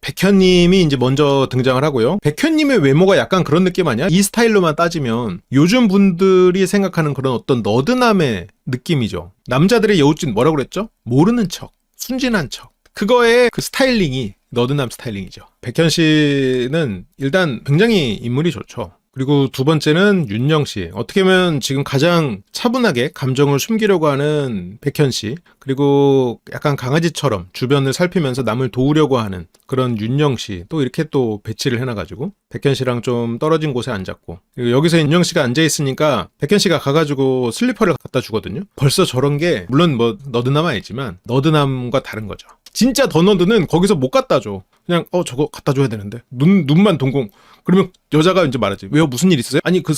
백현님이 이제 먼저 등장을 하고요. 백현님의 외모가 약간 그런 느낌 아니야? 이 스타일로만 따지면 요즘 분들이 생각하는 그런 어떤 너드남의 느낌이죠. 남자들의 여우짓 뭐라고 그랬죠? 모르는 척, 순진한 척. 그거의 그 스타일링이 너드남 스타일링이죠. 백현 씨는 일단 굉장히 인물이 좋죠. 그리고 두 번째는 윤영 씨. 어떻게 보면 지금 가장 차분하게 감정을 숨기려고 하는 백현 씨. 그리고 약간 강아지처럼 주변을 살피면서 남을 도우려고 하는 그런 윤영 씨. 또 이렇게 또 배치를 해놔가지고 백현 씨랑 좀 떨어진 곳에 앉았고. 그리고 여기서 윤영 씨가 앉아있으니까 백현 씨가 가가지고 슬리퍼를 갖다 주거든요. 벌써 저런 게 물론 뭐 너드남 아니지만 너드남과 다른 거죠. 진짜 더 너드는 거기서 못 갖다 줘. 그냥 저거 갖다 줘야 되는데 눈만 동공. 그러면 여자가 이제 말하지. 왜요? 무슨 일 있으세요? 아니 그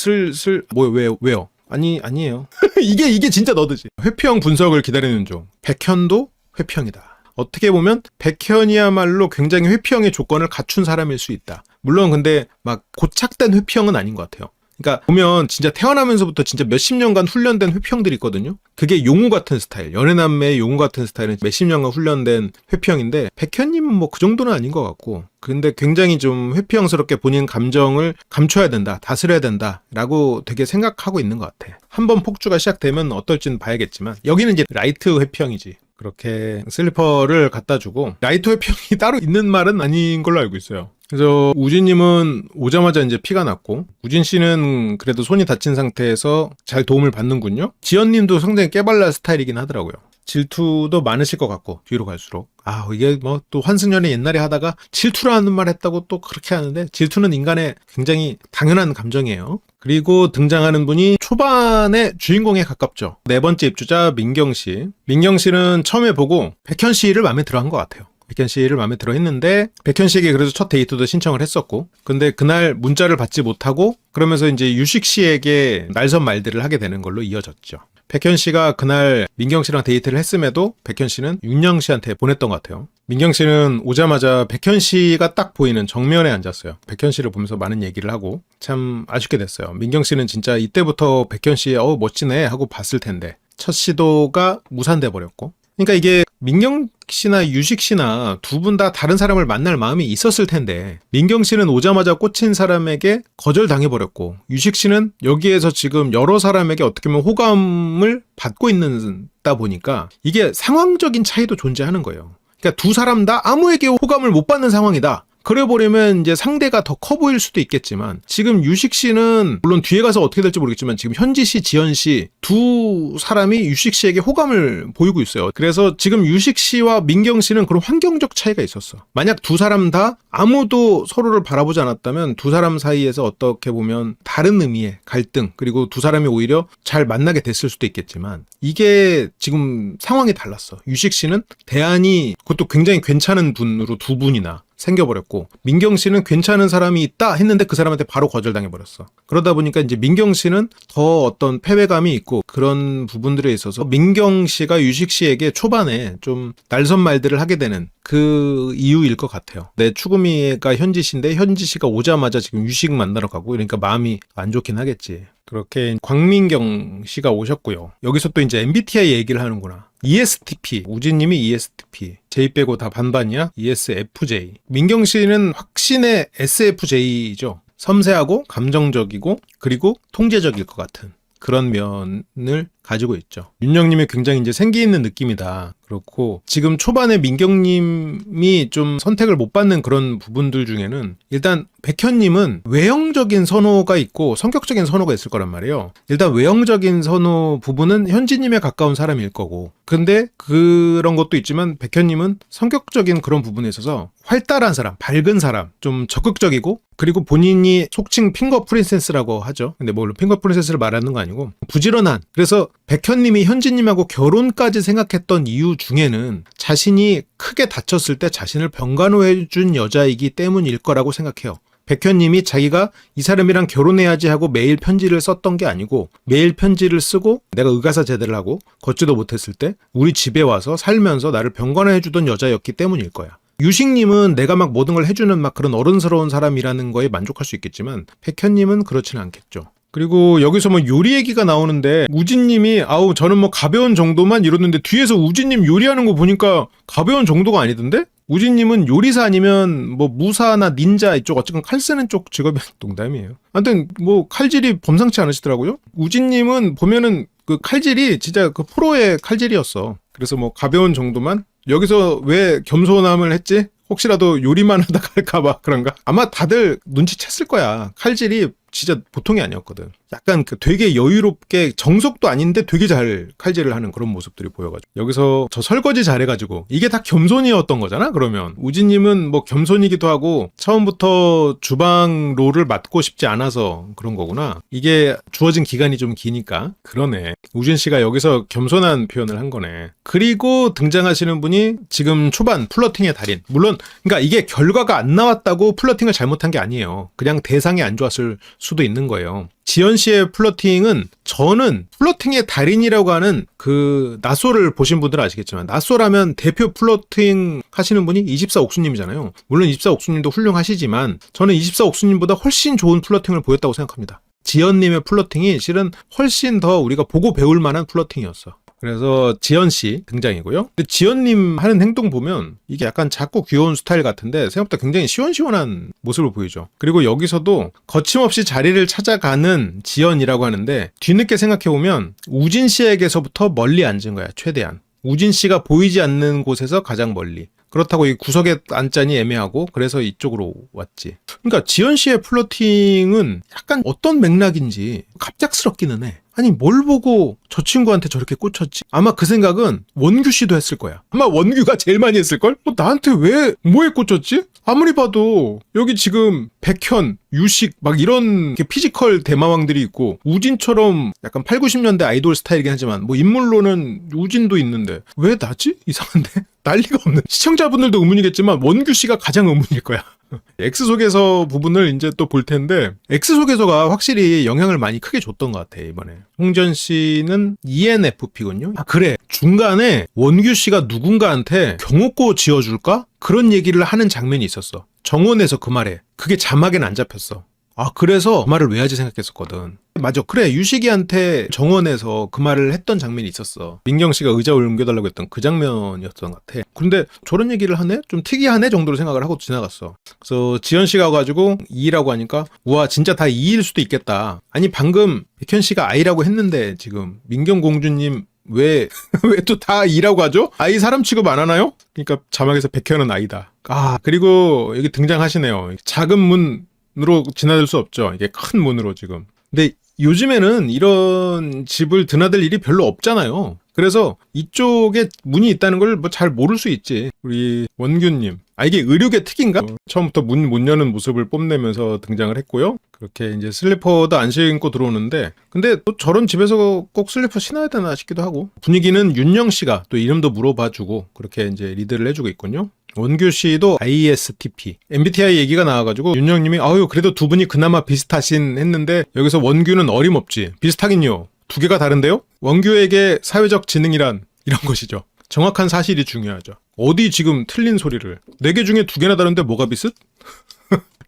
왜요? 아니에요. 이게 진짜 너드지. 회피형 분석을 기다리는 중. 백현도 회피형이다. 어떻게 보면 백현이야말로 굉장히 회피형의 조건을 갖춘 사람일 수 있다. 물론 근데 막 고착된 회피형은 아닌 것 같아요. 그러니까 보면 진짜 태어나면서부터 진짜 몇십 년간 훈련된 회피형들이 있거든요. 그게 용우 같은 스타일, 연애남매의 용우 같은 스타일은 몇십 년간 훈련된 회피형인데 백현님은 뭐 그 정도는 아닌 것 같고 근데 굉장히 좀 회피형스럽게 본인 감정을 감춰야 된다, 다스려야 된다라고 되게 생각하고 있는 것 같아. 한번 폭주가 시작되면 어떨지는 봐야겠지만 여기는 이제 라이트 회피형이지. 그렇게 슬리퍼를 갖다 주고 라이트 회피형이 따로 있는 말은 아닌 걸로 알고 있어요. 그래서 우진님은 오자마자 이제 피가 났고 우진 씨는 그래도 손이 다친 상태에서 잘 도움을 받는군요. 지연님도 상당히 깨발랄 스타일이긴 하더라고요. 질투도 많으실 것 같고 뒤로 갈수록 이게 뭐 또 환승연애 옛날에 하다가 질투라는 말 했다고 또 그렇게 하는데 질투는 인간의 굉장히 당연한 감정이에요. 그리고 등장하는 분이 초반의 주인공에 가깝죠. 네 번째 입주자 민경 씨. 민경 씨는 처음에 보고 백현 씨를 마음에 들어 한 것 같아요. 백현 씨를 마음에 들어 했는데 백현 씨에게 그래서 첫 데이트도 신청을 했었고 근데 그날 문자를 받지 못하고 그러면서 이제 유식 씨에게 날선 말들을 하게 되는 걸로 이어졌죠. 백현 씨가 그날 민경 씨랑 데이트를 했음에도 백현 씨는 윤영 씨한테 보냈던 것 같아요. 민경 씨는 오자마자 백현 씨가 딱 보이는 정면에 앉았어요. 백현 씨를 보면서 많은 얘기를 하고 참 아쉽게 됐어요. 민경 씨는 진짜 이때부터 백현 씨 멋지네 하고 봤을 텐데 첫 시도가 무산돼 버렸고 그러니까 이게 민경 씨나 유식 씨나 두 분 다 다른 사람을 만날 마음이 있었을 텐데 민경 씨는 오자마자 꽂힌 사람에게 거절당해버렸고 유식 씨는 여기에서 지금 여러 사람에게 어떻게 보면 호감을 받고 있다 보니까 이게 상황적인 차이도 존재하는 거예요. 그러니까 두 사람 다 아무에게 호감을 못 받는 상황이다. 그래버리면 이제 상대가 더 커 보일 수도 있겠지만 지금 유식 씨는 물론 뒤에 가서 어떻게 될지 모르겠지만 지금 현지 씨, 지연 씨 두 사람이 유식 씨에게 호감을 보이고 있어요. 그래서 지금 유식 씨와 민경 씨는 그런 환경적 차이가 있었어. 만약 두 사람 다 아무도 서로를 바라보지 않았다면 두 사람 사이에서 어떻게 보면 다른 의미의 갈등 그리고 두 사람이 오히려 잘 만나게 됐을 수도 있겠지만 이게 지금 상황이 달랐어. 유식 씨는 대안이 그것도 굉장히 괜찮은 분으로 두 분이나 생겨버렸고 민경 씨는 괜찮은 사람이 있다 했는데 그 사람한테 바로 거절당해버렸어. 그러다 보니까 이제 민경 씨는 더 어떤 패배감이 있고 그런 부분들에 있어서 민경 씨가 유식 씨에게 초반에 좀 날선 말들을 하게 되는 그 이유일 것 같아요. 내 추구미가 현지 씨인데 현지 씨가 오자마자 지금 유식 만나러 가고 그러니까 마음이 안 좋긴 하겠지. 그렇게 광민경 씨가 오셨고요. 여기서 또 이제 MBTI 얘기를 하는구나. ESTP, 우진님이 ESTP, J 빼고 다 반반이야? ESFJ. 민경 씨는 확신의 SFJ죠. 섬세하고 감정적이고 그리고 통제적일 것 같은 그런 면을 가지고 있죠. 윤영님이 굉장히 이제 생기 있는 느낌이다. 그렇고 지금 초반에 민경님이 좀 선택을 못 받는 그런 부분들 중에는 일단 백현님은 외형적인 선호가 있고 성격적인 선호가 있을 거란 말이에요. 일단 외형적인 선호 부분은 현지님에 가까운 사람일 거고 근데 그런 것도 있지만 백현님은 성격적인 그런 부분에 있어서 활달한 사람, 밝은 사람, 좀 적극적이고 그리고 본인이 속칭 핑거 프린세스라고 하죠. 근데 뭐 핑거 프린세스를 말하는 거 아니고 부지런한. 그래서 백현님이 현지님하고 결혼까지 생각했던 이유 중에는 자신이 크게 다쳤을 때 자신을 병간호해준 여자이기 때문일 거라고 생각해요. 백현님이 자기가 이 사람이랑 결혼해야지 하고 매일 편지를 썼던 게 아니고 매일 편지를 쓰고 내가 의가사 제대를 하고 걷지도 못했을 때 우리 집에 와서 살면서 나를 병간호해주던 여자였기 때문일 거야. 유식님은 내가 막 모든 걸 해주는 막 그런 어른스러운 사람이라는 거에 만족할 수 있겠지만 백현님은 그렇지는 않겠죠. 그리고 여기서 뭐 요리 얘기가 나오는데 우진님이 저는 뭐 가벼운 정도만 이러는데 뒤에서 우진님 요리하는 거 보니까 가벼운 정도가 아니던데? 우진님은 요리사 아니면 뭐 무사나 닌자 이쪽 어쨌든 칼 쓰는 쪽 직업이 농담이에요. 아무튼 뭐 칼질이 범상치 않으시더라고요. 우진님은 보면은 그 칼질이 진짜 그 프로의 칼질이었어. 그래서 뭐 가벼운 정도만. 여기서 왜 겸손함을 했지? 혹시라도 요리만 하다가 할까봐 그런가? 아마 다들 눈치챘을 거야. 칼질이 진짜 보통이 아니었거든. 약간 그 되게 여유롭게 정석도 아닌데 되게 잘 칼질을 하는 그런 모습들이 보여가지고 여기서 저 설거지 잘해가지고 이게 다 겸손이었던 거잖아. 그러면 우진님은 뭐 겸손이기도 하고 처음부터 주방 롤을 맡고 싶지 않아서 그런 거구나. 이게 주어진 기간이 좀 기니까 그러네. 우진 씨가 여기서 겸손한 표현을 한 거네. 그리고 등장하시는 분이 지금 초반 플러팅의 달인. 물론 그러니까 이게 결과가 안 나왔다고 플러팅을 잘못한 게 아니에요. 그냥 대상이 안 좋았을 수도 있는 거예요. 지연 씨의 플러팅은 저는 플러팅의 달인이라고 하는 그 나소를 보신 분들은 아시겠지만 나소라면 대표 플러팅 하시는 분이 24옥수님이잖아요. 물론 24옥수님도 훌륭하시지만 저는 24옥수님보다 훨씬 좋은 플러팅을 보였다고 생각합니다. 지연님의 플러팅이 실은 훨씬 더 우리가 보고 배울 만한 플러팅이었어. 그래서 지연씨 등장이고요. 근데 지연님 하는 행동 보면 이게 약간 작고 귀여운 스타일 같은데 생각보다 굉장히 시원시원한 모습을 보이죠. 그리고 여기서도 거침없이 자리를 찾아가는 지연이라고 하는데 뒤늦게 생각해보면 우진씨에게서부터 멀리 앉은 거야. 최대한. 우진씨가 보이지 않는 곳에서 가장 멀리. 그렇다고 이 구석에 앉자니 애매하고 그래서 이쪽으로 왔지. 그러니까 지연 씨의 플러팅은 약간 어떤 맥락인지 갑작스럽기는 해. 아니 뭘 보고 저 친구한테 저렇게 꽂혔지? 아마 그 생각은 원규 씨도 했을 거야. 아마 원규가 제일 많이 했을걸? 나한테 왜 뭐에 꽂혔지? 아무리 봐도 여기 지금 백현, 유식 막 이런 피지컬 대마왕들이 있고 우진처럼 약간 8, 90년대 아이돌 스타일이긴 하지만 뭐 인물로는 우진도 있는데 왜 나지? 이상한데? 난리가 없는. 시청자분들도 의문이겠지만 원규 씨가 가장 의문일 거야. X소개서 부분을 이제 또 볼 텐데 X소개서가 확실히 영향을 많이 크게 줬던 것 같아 이번에. 홍전 씨는 ENFP군요. 아 그래 중간에 원규 씨가 누군가한테 경호고 지어줄까? 그런 얘기를 하는 장면이 있었어. 정원에서 그 말에 그게 자막에는 안 잡혔어. 아 그래서 그 말을 왜 하지 생각했었거든. 맞아 그래 유식이한테 정원에서 그 말을 했던 장면이 있었어. 민경씨가 의자 옮겨달라고 했던 그 장면이었던 것 같아. 근데 저런 얘기를 하네? 좀 특이하네 정도로 생각을 하고 지나갔어. 그래서 지연씨가 와가지고 E라고 하니까 우와 진짜 다 E일 수도 있겠다. 아니 방금 백현씨가 I라고 했는데 지금 민경공주님 왜 또 다 E라고 하죠? I 사람 취급 안 하나요? 그러니까 자막에서 백현은 I다. 아 그리고 여기 등장하시네요. 작은 문으로 지나들 수 없죠. 이게 큰 문으로 지금. 근데 요즘에는 이런 집을 드나들 일이 별로 없잖아요. 그래서 이쪽에 문이 있다는 걸 뭐 잘 모를 수 있지. 우리 원규님. 아 이게 의료계 특인가? 처음부터 문 못 여는 모습을 뽐내면서 등장을 했고요. 그렇게 이제 슬리퍼도 안 신고 들어오는데 근데 또 저런 집에서 꼭 슬리퍼 신어야 되나 싶기도 하고 분위기는 윤영 씨가 또 이름도 물어봐주고 그렇게 이제 리드를 해주고 있군요. 원규 씨도 ISTP, MBTI 얘기가 나와가지고 윤영님이 아유 그래도 두 분이 그나마 비슷하신 했는데 여기서 원규는 어림없지. 비슷하긴요. 두 개가 다른데요? 원규에게 사회적 지능이란 이런 것이죠. 정확한 사실이 중요하죠. 어디 지금 틀린 소리를. 4개 중에 2개나 다른데 뭐가 비슷?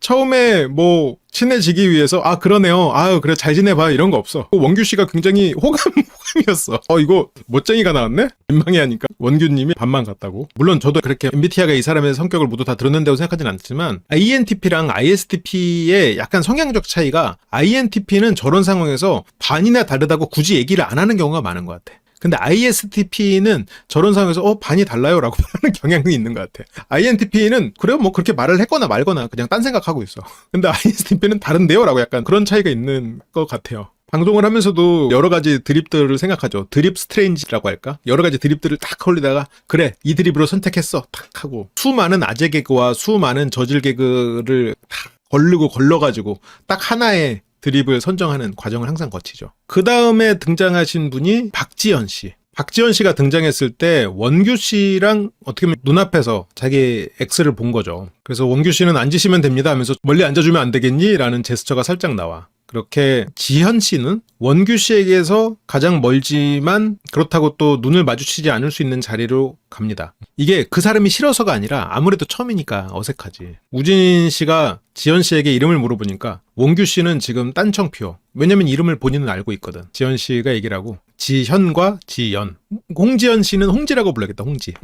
처음에 뭐 친해지기 위해서 아 그러네요. 아유 그래 잘 지내봐 이런 거 없어. 원규 씨가 굉장히 호감이었어. 이거 멋쟁이가 나왔네? 민망해하니까 원규님이 반만 같다고. 물론 저도 그렇게 MBTI가 이 사람의 성격을 모두 다 드러낸다고 생각하진 않지만 INTP랑 ISTP의 약간 성향적 차이가 INTP는 저런 상황에서 반이나 다르다고 굳이 얘기를 안 하는 경우가 많은 것 같아. 근데 ISTP는 저런 상황에서 반이 달라요 라고 하는 경향이 있는 것 같아. INTP는 그래요 뭐 그렇게 말을 했거나 말거나 그냥 딴 생각하고 있어. 근데 ISTP는 다른데요 라고 약간 그런 차이가 있는 것 같아요. 방송을 하면서도 여러 가지 드립들을 생각하죠. 드립 스트레인지라고 할까? 여러 가지 드립들을 딱 걸리다가 그래 이 드립으로 선택했어 탁 하고 수많은 아재 개그와 수많은 저질 개그를 다 걸러가지고 딱 하나의 드립을 선정하는 과정을 항상 거치죠. 그 다음에 등장하신 분이 박지연 씨. 박지연 씨가 등장했을 때 원규 씨랑 어떻게 보면 눈앞에서 자기 X를 본 거죠. 그래서 원규 씨는 앉으시면 됩니다 하면서 멀리 앉아주면 안 되겠니? 라는 제스처가 살짝 나와. 그렇게 지현 씨는 원규 씨에게서 가장 멀지만 그렇다고 또 눈을 마주치지 않을 수 있는 자리로 갑니다. 이게 그 사람이 싫어서가 아니라 아무래도 처음이니까 어색하지. 우진 씨가 지현 씨에게 이름을 물어보니까 원규 씨는 지금 딴청피요. 왜냐면 이름을 본인은 알고 있거든. 지현 씨가 얘기를 하고 지현과 지연. 홍지연 씨는 홍지라고 불러야겠다. 홍지.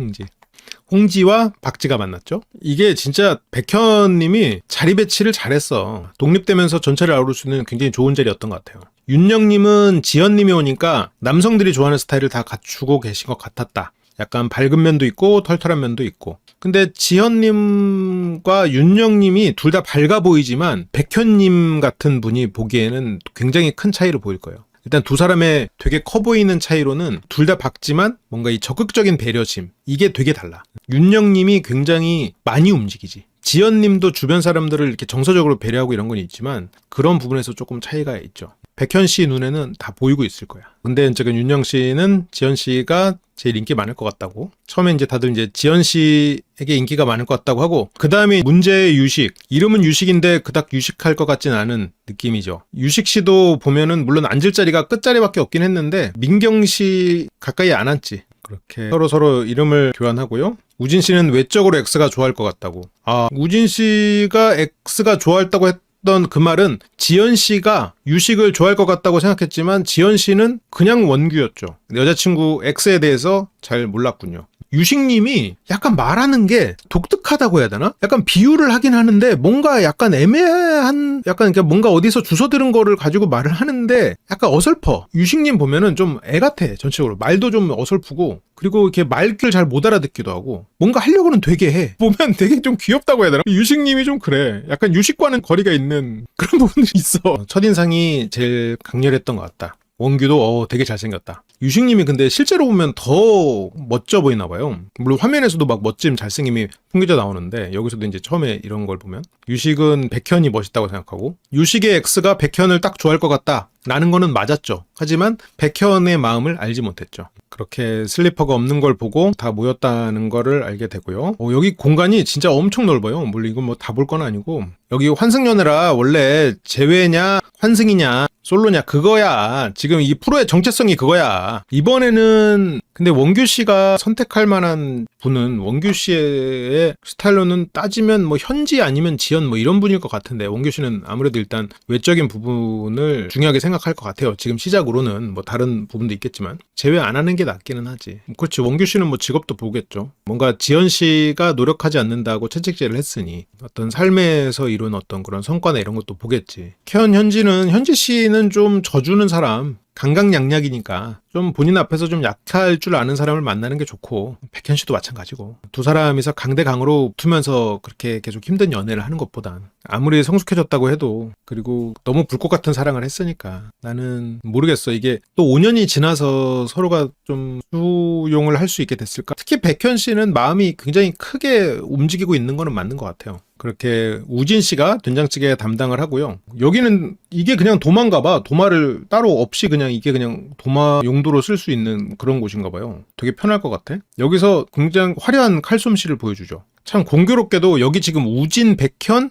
홍지와 박지가 만났죠. 이게 진짜 백현님이 자리 배치를 잘했어. 독립되면서 전체를 아우를 수 있는 굉장히 좋은 자리였던 것 같아요. 윤영님은 지연님이 오니까 남성들이 좋아하는 스타일을 다 갖추고 계신 것 같았다. 약간 밝은 면도 있고 털털한 면도 있고. 근데 지연님과 윤영님이 둘 다 밝아 보이지만 백현님 같은 분이 보기에는 굉장히 큰 차이를 보일 거예요. 일단 두 사람의 되게 커 보이는 차이로는 둘 다 밝지만 뭔가 이 적극적인 배려심, 이게 되게 달라. 윤영님이 굉장히 많이 움직이지. 지연님도 주변 사람들을 이렇게 정서적으로 배려하고 이런 건 있지만 그런 부분에서 조금 차이가 있죠. 백현 씨 눈에는 다 보이고 있을 거야. 근데 이제 윤영 씨는 지연 씨가 제일 인기 많을 것 같다고. 처음에 이제 다들 이제 지연 씨에게 인기가 많을 것 같다고 하고, 그 다음에 문제의 유식. 이름은 유식인데 그닥 유식할 것 같진 않은 느낌이죠. 유식 씨도 보면은 물론 앉을 자리가 끝자리밖에 없긴 했는데 민경 씨 가까이 안 앉지. 그렇게 서로 이름을 교환하고요. 우진 씨는 외적으로 X가 좋아할 것 같다고. 아, 우진 씨가 X가 좋아했다고 했던 그 말은 지연 씨가 유식을 좋아할 것 같다고 생각했지만 지연 씨는 그냥 원규였죠. 여자친구 X에 대해서 잘 몰랐군요. 유식님이 약간 말하는 게 독특하다고 해야 되나? 약간 비유를 하긴 하는데 뭔가 약간 애매한, 약간 뭔가 어디서 주워 들은 거를 가지고 말을 하는데 약간 어설퍼. 유식님 보면은 좀 애 같아, 전체적으로. 말도 좀 어설프고, 그리고 이렇게 말귀를 잘 못 알아듣기도 하고, 뭔가 하려고는 되게 해. 보면 되게 좀 귀엽다고 해야 되나? 유식님이 좀 그래. 약간 유식과는 거리가 있는 그런 부분들이 있어. 첫인상이 제일 강렬했던 것 같다. 원규도 되게 잘생겼다. 유식님이 근데 실제로 보면 더 멋져 보이나 봐요. 물론 화면에서도 막 멋짐, 잘생김이 풍겨져 나오는데 여기서도 이제 처음에 이런 걸 보면 유식은 백현이 멋있다고 생각하고, 유식의 X가 백현을 딱 좋아할 것 같다 라는 거는 맞았죠. 하지만 백현의 마음을 알지 못했죠. 그렇게 슬리퍼가 없는 걸 보고 다 모였다는 거를 알게 되고요. 여기 공간이 진짜 엄청 넓어요. 물론 이건 뭐 다 볼 건 아니고, 여기 환승연애라 원래 재회냐 환승이냐 솔로냐 그거야. 지금 이 프로의 정체성이 그거야. 이번에는 근데 원규 씨가 선택할 만한 분은, 원규 씨의 스타일로는 따지면 뭐 현지 아니면 지연 뭐 이런 분일 것 같은데, 원규 씨는 아무래도 일단 외적인 부분을 중요하게 생각할 것 같아요. 지금 시작으로는 뭐 다른 부분도 있겠지만 제외 안 하는 게 낫기는 하지. 그렇지, 원규 씨는 뭐 직업도 보겠죠. 뭔가 지연 씨가 노력하지 않는다고 채찍질을 했으니 어떤 삶에서 이룬 어떤 그런 성과나 이런 것도 보겠지. 현지는, 현지 씨는 좀 져주는 사람, 강강약약이니까 좀 본인 앞에서 좀 약할 줄 아는 사람을 만나는 게 좋고, 백현 씨도 마찬가지고, 두 사람이서 강대강으로 붙으면서 그렇게 계속 힘든 연애를 하는 것보단 아무리 성숙해졌다고 해도, 그리고 너무 불꽃 같은 사랑을 했으니까 나는 모르겠어. 이게 또 5년이 지나서 서로가 좀 수용을 할 수 있게 됐을까? 특히 백현 씨는 마음이 굉장히 크게 움직이고 있는 거는 맞는 것 같아요. 그렇게 우진 씨가 된장찌개 담당을 하고요. 여기는 이게 그냥 도마인가 봐. 도마를 따로 없이 그냥 이게 그냥 도마 용도로 쓸 수 있는 그런 곳인가 봐요. 되게 편할 것 같아. 여기서 굉장히 화려한 칼솜씨를 보여주죠. 참 공교롭게도 여기 지금 우진, 백현,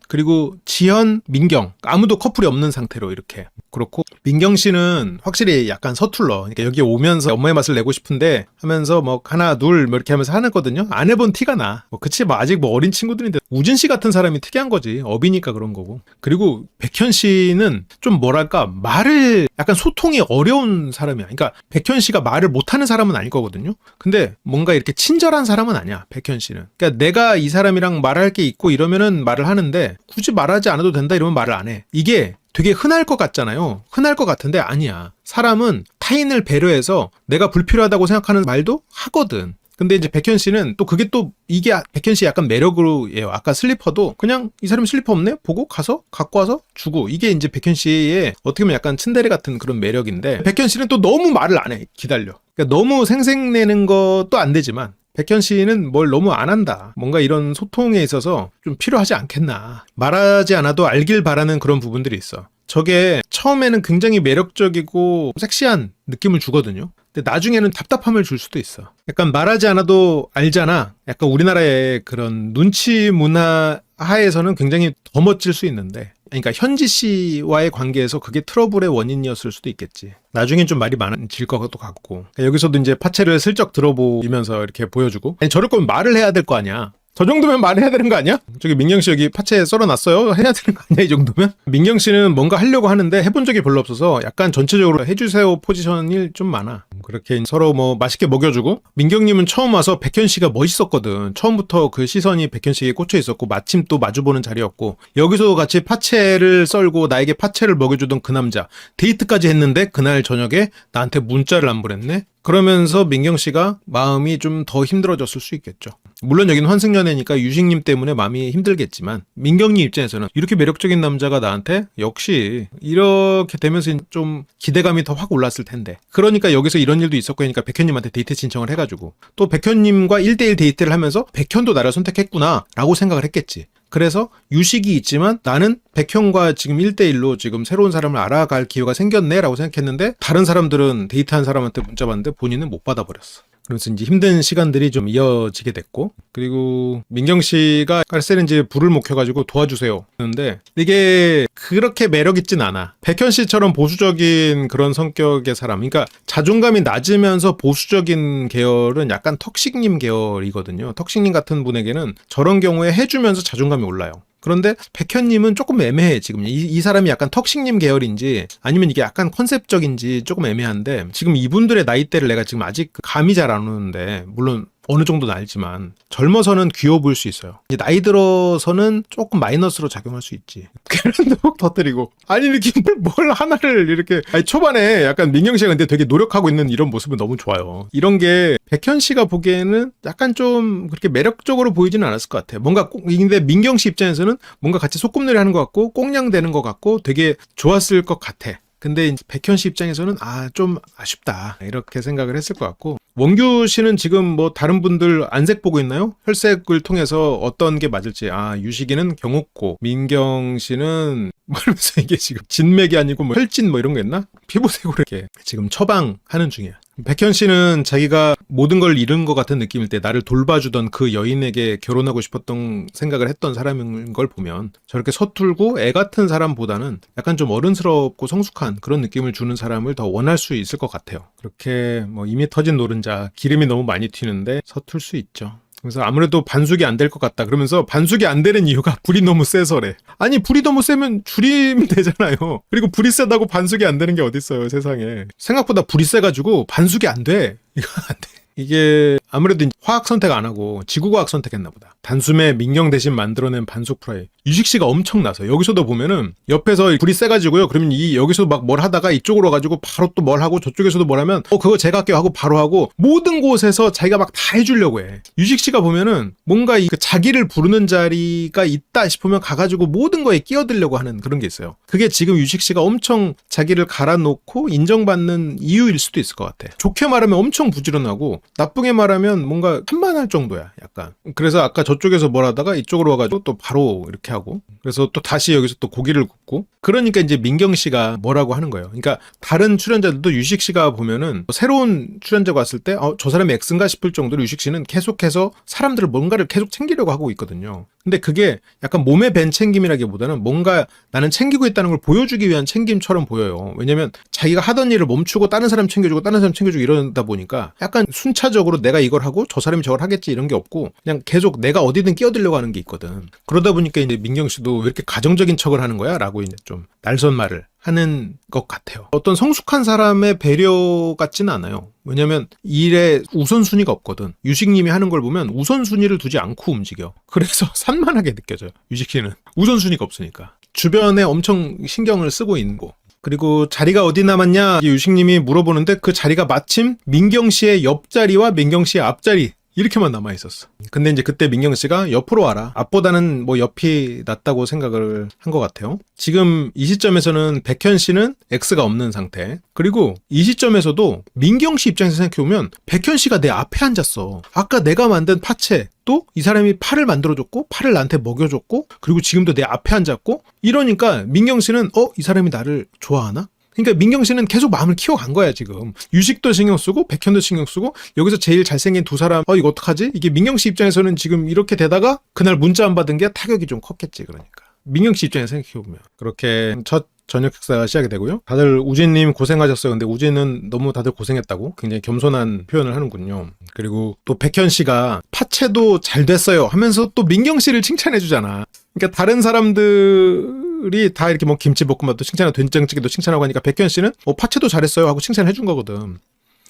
그리고 지연, 민경, 아무도 커플이 없는 상태로 이렇게. 그렇고 민경 씨는 확실히 약간 서툴러. 그러니까 여기 오면서 엄마의 맛을 내고 싶은데 하면서 뭐 하나 둘 뭐 이렇게 하면서 하거든요. 안 해본 티가 나. 그치, 뭐 아직 뭐 어린 친구들인데. 우진 씨 같은 사람이 특이한 거지. 업이니까 그런 거고. 그리고 백현 씨는 좀 뭐랄까, 말을 약간 소통이 어려운 사람이야. 그러니까 백현 씨가 말을 못하는 사람은 아닐 거거든요. 근데 뭔가 이렇게 친절한 사람은 아니야, 백현 씨는. 그러니까 내가 이 사람이랑 말할 게 있고 이러면은 말을 하는데, 굳이 말하지 않아도 된다 이러면 말을 안 해. 이게 되게 흔할 것 같잖아요. 흔할 것 같은데 아니야. 사람은 타인을 배려해서 내가 불필요하다고 생각하는 말도 하거든. 근데 이제 백현 씨는 또 그게 또 이게 백현 씨 약간 매력으로 해요. 아까 슬리퍼도 그냥 이 사람이 슬리퍼 없네? 보고 가서 갖고 와서 주고. 이게 이제 백현 씨의 어떻게 보면 약간 츤데레 같은 그런 매력인데, 백현 씨는 또 너무 말을 안 해. 기다려. 그러니까 너무 생색내는 것도 안 되지만 백현 씨는 뭘 너무 안 한다. 뭔가 이런 소통에 있어서 좀 필요하지 않겠나. 말하지 않아도 알길 바라는 그런 부분들이 있어. 저게 처음에는 굉장히 매력적이고 섹시한 느낌을 주거든요. 근데 나중에는 답답함을 줄 수도 있어. 약간 말하지 않아도 알잖아. 약간 우리나라의 그런 눈치 문화 하에서는 굉장히 더 멋질 수 있는데, 그러니까 현지 씨와의 관계에서 그게 트러블의 원인이었을 수도 있겠지. 나중엔 좀 말이 많아질 것도 같고. 그러니까 여기서도 이제 파채를 슬쩍 들어보면서 이렇게 보여주고, 아니 저럴 거면 말을 해야 될 거 아니야. 저 정도면 말해야 되는 거 아니야? 저기 민경 씨 여기 파채 썰어놨어요? 해야 되는 거 아니야, 이 정도면? 민경 씨는 뭔가 하려고 하는데 해본 적이 별로 없어서 약간 전체적으로 해주세요 포지션이 좀 많아. 그렇게 서로 뭐 맛있게 먹여주고, 민경님은 처음 와서 백현 씨가 멋있었거든. 처음부터 그 시선이 백현 씨에게 꽂혀 있었고, 마침 또 마주보는 자리였고, 여기서 같이 파채를 썰고 나에게 파채를 먹여주던 그 남자, 데이트까지 했는데 그날 저녁에 나한테 문자를 안 보냈네? 그러면서 민경 씨가 마음이 좀 더 힘들어졌을 수 있겠죠. 물론 여기는 환승연애니까 유식님 때문에 마음이 힘들겠지만, 민경님 입장에서는 이렇게 매력적인 남자가 나한테 역시 이렇게 되면서 좀 기대감이 더 확 올랐을 텐데, 그러니까 여기서 이런 일도 있었고 하니까 백현님한테 데이트 신청을 해가지고 또 백현님과 1대1 데이트를 하면서 백현도 나를 선택했구나 라고 생각을 했겠지. 그래서 유식이 있지만 나는 백현과 지금 1대1로 지금 새로운 사람을 알아갈 기회가 생겼네 라고 생각했는데, 다른 사람들은 데이트한 사람한테 문자 받는데 본인은 못 받아버렸어. 그래서 이제 힘든 시간들이 좀 이어지게 됐고, 그리고 민경 씨가 깔세렌지에 불을 못 켜가지고 도와주세요 했는데 이게 그렇게 매력 있진 않아. 백현 씨처럼 보수적인 그런 성격의 사람, 그러니까 자존감이 낮으면서 보수적인 계열은 약간 턱식님 계열이거든요. 턱식님 같은 분에게는 저런 경우에 해주면서 자존감이 올라요. 그런데 백현님은 조금 애매해. 지금 이 사람이 약간 턱식님 계열인지 아니면 이게 약간 컨셉적인지 조금 애매한데, 지금 이분들의 나이대를 내가 지금 아직 감이 잘 안 오는데, 물론 어느 정도는 알지만 젊어서는 귀여워 보일 수 있어요. 이제 나이 들어서는 조금 마이너스로 작용할 수 있지. 계란도 터뜨리고, 아니 이렇게 뭘 하나를 이렇게, 아니 초반에 약간 민경 씨가 근데 되게 노력하고 있는 이런 모습은 너무 좋아요. 이런 게 백현 씨가 보기에는 약간 좀 그렇게 매력적으로 보이지는 않았을 것 같아요. 뭔가 근데 민경 씨 입장에서는 뭔가 같이 소꿉놀이 하는 것 같고 꽁냥대는 것 같고 되게 좋았을 것 같아. 근데 백현 씨 입장에서는 좀 아쉽다 이렇게 생각을 했을 것 같고, 원규 씨는 지금 뭐 다른 분들 안색 보고 있나요? 혈색을 통해서 어떤 게 맞을지. 유식이는 경옥고, 민경 씨는 뭐면서 이게 지금 진맥이 아니고 뭐 혈진 뭐 이런 거 있나? 피부색으로 이렇게 지금 처방하는 중이야. 백현 씨는 자기가 모든 걸 잃은 것 같은 느낌일 때 나를 돌봐주던 그 여인에게 결혼하고 싶었던 생각을 했던 사람인 걸 보면, 저렇게 서툴고 애 같은 사람보다는 약간 좀 어른스럽고 성숙한 그런 느낌을 주는 사람을 더 원할 수 있을 것 같아요. 그렇게 뭐 이미 터진 노른자, 기름이 너무 많이 튀는데 서툴 수 있죠. 그래서 아무래도 반숙이 안 될 것 같다 그러면서, 반숙이 안 되는 이유가 불이 너무 세서래. 아니 불이 너무 세면 줄이면 되잖아요. 그리고 불이 세다고 반숙이 안 되는 게 어딨어요 세상에. 생각보다 불이 세가지고 반숙이 안 돼. 이거 안 돼. 이게 아무래도 화학 선택 안 하고 지구과학 선택했나 보다. 단숨에 민경 대신 만들어낸 반숙 프라이. 유식 씨가 엄청나서 여기서도 보면은 옆에서 불이 세가지고요. 그러면 여기서 막 뭘 하다가 이쪽으로 가지고 바로 또 뭘 하고, 저쪽에서도 뭘 하면 그거 제가 할게요 하고 바로 하고, 모든 곳에서 자기가 막 다 해주려고 해. 유식 씨가 보면은 뭔가 자기를 부르는 자리가 있다 싶으면 가가지고 모든 거에 끼어들려고 하는 그런 게 있어요. 그게 지금 유식 씨가 엄청 자기를 갈아놓고 인정받는 이유일 수도 있을 것 같아. 좋게 말하면 엄청 부지런하고, 나쁘게 말하면 뭔가 산만할 정도야 약간. 그래서 아까 저쪽에서 뭘 하다가 이쪽으로 와가지고 또 바로 이렇게 하고, 그래서 또 다시 여기서 또 고기를 굽고, 그러니까 이제 민경 씨가 뭐라고 하는 거예요. 그러니까 다른 출연자들도 유식 씨가 보면은 새로운 출연자가 왔을 때 저 사람이 X인가 싶을 정도로 유식 씨는 계속해서 사람들을 뭔가를 계속 챙기려고 하고 있거든요. 근데 그게 약간 몸에 밴 챙김이라기보다는 뭔가 나는 챙기고 있다는 걸 보여주기 위한 챙김처럼 보여요. 왜냐면 자기가 하던 일을 멈추고 다른 사람 챙겨주고 다른 사람 챙겨주고 이러다 보니까 약간 순차적으로 내가 이걸 하고 저 사람이 저걸 하겠지 이런 게 없고, 그냥 계속 내가 어디든 끼어들려고 하는 게 있거든. 그러다 보니까 이제 민경 씨도 왜 이렇게 가정적인 척을 하는 거야? 라고 이제 좀 날선 말을 하는 것 같아요. 어떤 성숙한 사람의 배려 같지는 않아요. 왜냐면 일에 우선순위가 없거든. 유식님이 하는 걸 보면 우선순위를 두지 않고 움직여. 그래서 산만하게 느껴져요. 유식씨는 우선순위가 없으니까. 주변에 엄청 신경을 쓰고 있는 거. 그리고 자리가 어디 남았냐 유식님이 물어보는데, 그 자리가 마침 민경씨의 옆자리와 민경씨의 앞자리 이렇게만 남아있었어. 근데 이제 그때 민경씨가 옆으로 와라, 앞보다는 뭐 옆이 낫다고 생각을 한 것 같아요. 지금 이 시점에서는 백현씨는 X가 없는 상태. 그리고 이 시점에서도 민경씨 입장에서 생각해보면 백현씨가 내 앞에 앉았어. 아까 내가 만든 파채, 또 이 사람이 파를 만들어줬고 파를 나한테 먹여줬고, 그리고 지금도 내 앞에 앉았고, 이러니까 민경씨는 이 사람이 나를 좋아하나? 그러니까 민경 씨는 계속 마음을 키워간 거야 지금. 유식도 신경 쓰고 백현도 신경 쓰고, 여기서 제일 잘생긴 두 사람 이거 어떡하지? 이게 민경 씨 입장에서는 지금 이렇게 되다가 그날 문자 안 받은 게 타격이 좀 컸겠지. 그러니까 민경 씨 입장에서 생각해보면 그렇게 첫 저녁 식사가 시작이 되고요. 다들 우진님 고생하셨어요. 근데 우진은 너무 다들 고생했다고 굉장히 겸손한 표현을 하는군요. 그리고 또 백현 씨가 파채도 잘 됐어요 하면서 또 민경 씨를 칭찬해 주잖아. 그러니까 다른 사람들이 다 이렇게 뭐 김치볶음밥도 칭찬하고 된장찌개도 칭찬하고 하니까 백현 씨는 파채도 잘했어요 하고 칭찬해 준 거거든.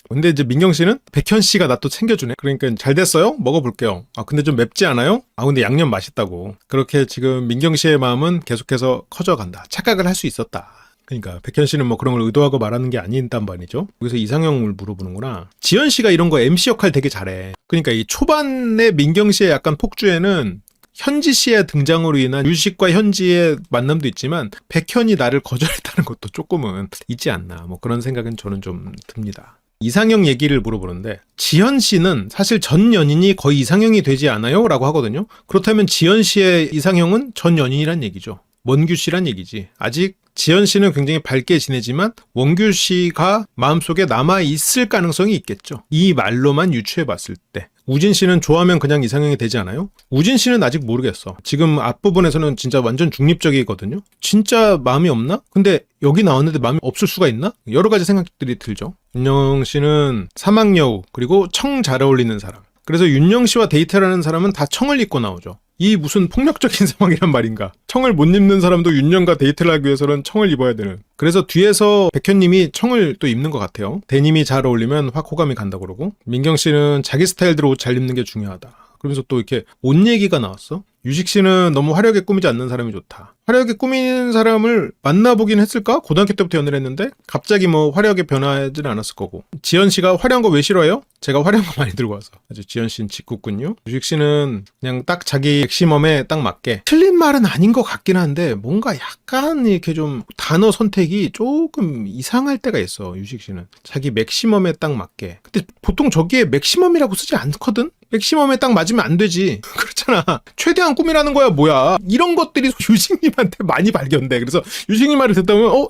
근데 이제 민경 씨는 백현 씨가 나 또 챙겨주네. 그러니까 잘 됐어요? 먹어볼게요. 아 근데 좀 맵지 않아요? 아 근데 양념 맛있다고. 그렇게 지금 민경 씨의 마음은 계속해서 커져간다. 착각을 할 수 있었다. 그러니까 백현 씨는 뭐 그런 걸 의도하고 말하는 게 아닌단 말이죠. 여기서 이상형을 물어보는구나. 지연 씨가 이런 거 MC 역할 되게 잘해. 그러니까 이 초반에 민경 씨의 약간 폭주에는 현지 씨의 등장으로 인한 유식과 현지의 만남도 있지만 백현이 나를 거절했다는 것도 조금은 있지 않나. 뭐 그런 생각은 저는 좀 듭니다. 이상형 얘기를 물어보는데 지현 씨는 사실 전 연인이 거의 이상형이 되지 않아요? 라고 하거든요. 그렇다면 지현 씨의 이상형은 전 연인이란 얘기죠. 원규 씨란 얘기지. 아직 지현 씨는 굉장히 밝게 지내지만 원규 씨가 마음속에 남아있을 가능성이 있겠죠. 이 말로만 유추해봤을 때. 우진 씨는 좋아하면 그냥 이상형이 되지 않아요? 우진 씨는 아직 모르겠어. 지금 앞부분에서는 진짜 완전 중립적이거든요. 진짜 마음이 없나? 근데 여기 나왔는데 마음이 없을 수가 있나? 여러 가지 생각들이 들죠. 윤영 씨는 사막여우 그리고 청 잘 어울리는 사람. 그래서 윤영 씨와 데이트를 하는 사람은 다 청을 입고 나오죠. 이 무슨 폭력적인 상황이란 말인가. 청을 못 입는 사람도 윤영과 데이트를 하기 위해서는 청을 입어야 되는. 그래서 뒤에서 백현님이 청을 또 입는 것 같아요. 데님이 잘 어울리면 확 호감이 간다고 그러고. 민경 씨는 자기 스타일대로 옷 잘 입는 게 중요하다. 그러면서 또 이렇게 옷 얘기가 나왔어. 유식 씨는 너무 화려하게 꾸미지 않는 사람이 좋다. 화려하게 꾸미는 사람을 만나보긴 했을까? 고등학교 때부터 연애를 했는데 갑자기 뭐 화려하게 변하지는 않았을 거고. 지연 씨가 화려한 거 왜 싫어해요? 제가 화려한 거 많이 들고 와서. 아주 지연 씨는 직구군요. 유식 씨는 그냥 딱 자기 맥시멈에 딱 맞게. 틀린 말은 아닌 것 같긴 한데 뭔가 약간 이렇게 좀 단어 선택이 조금 이상할 때가 있어. 유식 씨는. 자기 맥시멈에 딱 맞게. 근데 보통 저기에 맥시멈이라고 쓰지 않거든? 맥시멈에 딱 맞으면 안 되지. 그렇잖아. 최대한 꿈이라는 거야 뭐야. 이런 것들이 유식님한테 많이 발견돼. 그래서 유식님 말을 듣다 보면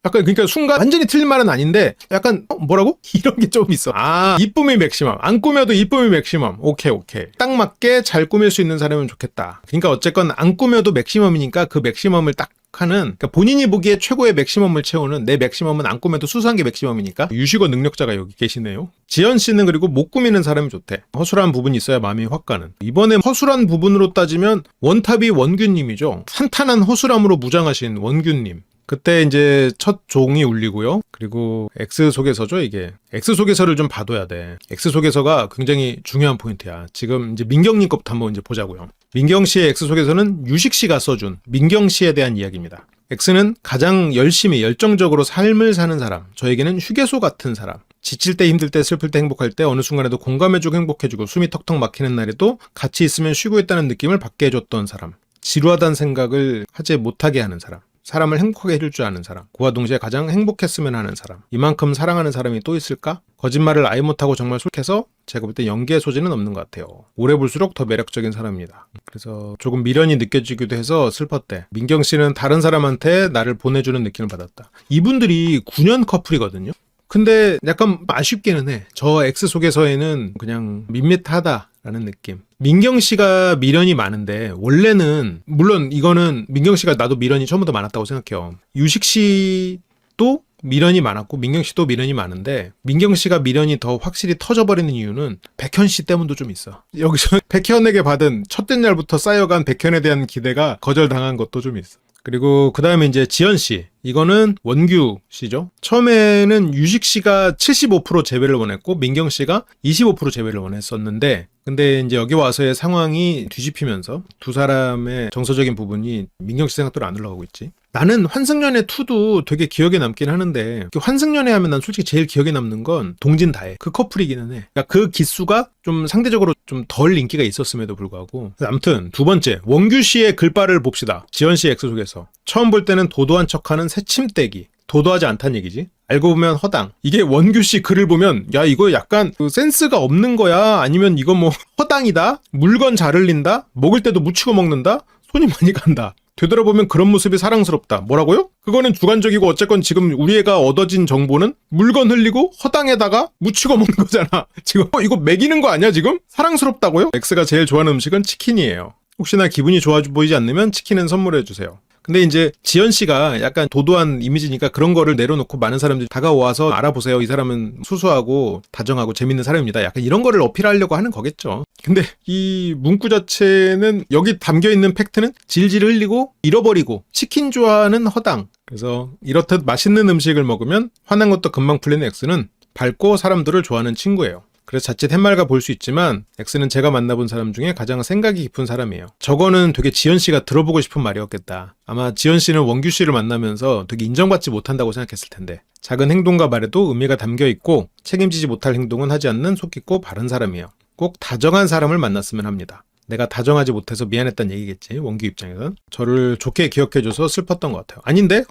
약간 그러니까 순간 완전히 틀린 말은 아닌데 약간 뭐라고? 이런 게 좀 있어. 아 이쁨이 맥시멈. 안 꾸며도 이쁨이 맥시멈. 오케이. 딱 맞게 잘 꾸밀 수 있는 사람은 좋겠다. 그러니까 어쨌건 안 꾸며도 맥시멈이니까 그 맥시멈을 딱 하는, 그러니까 본인이 보기에 최고의 맥시멈을 채우는, 내 맥시멈은 안 꾸며도 수수한 게 맥시멈이니까 유식어 능력자가 여기 계시네요. 지연 씨는 그리고 못 꾸미는 사람이 좋대. 허술한 부분이 있어야 마음이 확 가는. 이번에 허술한 부분으로 따지면 원탑이 원규님이죠. 탄탄한 허술함으로 무장하신 원규님. 그때 이제 첫 종이 울리고요. 그리고 X 소개서죠, 이게. X 소개서를 좀 봐둬야 돼. X 소개서가 굉장히 중요한 포인트야. 지금 이제 민경님 것부터 한번 이제 보자고요. 민경 씨의 X 소개서는 유식 씨가 써준 민경 씨에 대한 이야기입니다. X는 가장 열심히 열정적으로 삶을 사는 사람. 저에게는 휴게소 같은 사람. 지칠 때, 힘들 때, 슬플 때, 행복할 때 어느 순간에도 공감해주고 행복해주고 숨이 턱턱 막히는 날에도 같이 있으면 쉬고 있다는 느낌을 받게 해줬던 사람. 지루하다는 생각을 하지 못하게 하는 사람. 사람을 행복하게 해줄 줄 아는 사람. 그와 동시에 가장 행복했으면 하는 사람. 이만큼 사랑하는 사람이 또 있을까? 거짓말을 아예 못하고 정말 솔직해서 제가 볼 때 연기의 소질은 없는 것 같아요. 오래 볼수록 더 매력적인 사람입니다. 그래서 조금 미련이 느껴지기도 해서 슬펐대. 민경 씨는 다른 사람한테 나를 보내주는 느낌을 받았다. 이분들이 9년 커플이거든요. 근데 약간 아쉽기는 해. 저 X 속에서에는 그냥 밋밋하다라는 느낌. 민경 씨가 미련이 많은데 원래는 물론 이거는 민경 씨가 나도 미련이 처음부터 많았다고 생각해요. 유식 씨도 미련이 많았고 민경 씨도 미련이 많은데 민경 씨가 미련이 더 확실히 터져버리는 이유는 백현 씨 때문도 좀 있어. 여기서 백현에게 받은 첫째 날부터 쌓여간 백현에 대한 기대가 거절당한 것도 좀 있어. 그리고 그 다음에 이제 지연 씨. 이거는 원규 씨죠. 처음에는 유식 씨가 75% 제외를 원했고 민경 씨가 25% 제외를 원했었는데 근데 이제 여기 와서의 상황이 뒤집히면서 두 사람의 정서적인 부분이 민경 씨 생각대로 안 흘러가고 있지. 나는 환승연애 2도 되게 기억에 남긴 하는데 환승연애 하면 난 솔직히 제일 기억에 남는 건 동진다혜. 그 커플이기는 해. 그러니까 그 기수가 좀 상대적으로 좀 덜 인기가 있었음에도 불구하고. 아무튼 두 번째 원규 씨의 글발을 봅시다. 지연 씨 X 속에서 처음 볼 때는 도도한 척하는 새침대기. 도도하지 않다는 얘기지. 알고 보면 허당. 이게 원규 씨 글을 보면 야 이거 약간 그 센스가 없는 거야? 아니면 이거 뭐 허당이다? 물건 잘 흘린다? 먹을 때도 묻히고 먹는다? 손이 많이 간다. 되돌아보면 그런 모습이 사랑스럽다. 뭐라고요? 그거는 주관적이고 어쨌건 지금 우리 애가 얻어진 정보는 물건 흘리고 허당에다가 묻히고 먹는 거잖아. 지금 이거 먹이는 거 아니야 지금? 사랑스럽다고요? X가 제일 좋아하는 음식은 치킨이에요. 혹시나 기분이 좋아 보이지 않으면 치킨은 선물해 주세요. 근데 이제 지연 씨가 약간 도도한 이미지니까 그런 거를 내려놓고 많은 사람들이 다가와서 알아보세요. 이 사람은 수수하고 다정하고 재밌는 사람입니다. 약간 이런 거를 어필하려고 하는 거겠죠. 근데 이 문구 자체는 여기 담겨있는 팩트는 질질 흘리고 잃어버리고 치킨 좋아하는 허당. 그래서 이렇듯 맛있는 음식을 먹으면 화난 것도 금방 풀리는 X는 밝고 사람들을 좋아하는 친구예요. 그래서 자칫 햇말가 볼 수 있지만 X는 제가 만나본 사람 중에 가장 생각이 깊은 사람이에요. 저거는 되게 지연씨가 들어보고 싶은 말이었겠다. 아마 지연씨는 원규씨를 만나면서 되게 인정받지 못한다고 생각했을 텐데 작은 행동과 말에도 의미가 담겨있고 책임지지 못할 행동은 하지 않는 속 깊고 바른 사람이에요. 꼭 다정한 사람을 만났으면 합니다. 내가 다정하지 못해서 미안했다는 얘기겠지. 원규 입장에선. 저를 좋게 기억해줘서 슬펐던 것 같아요. 아닌데?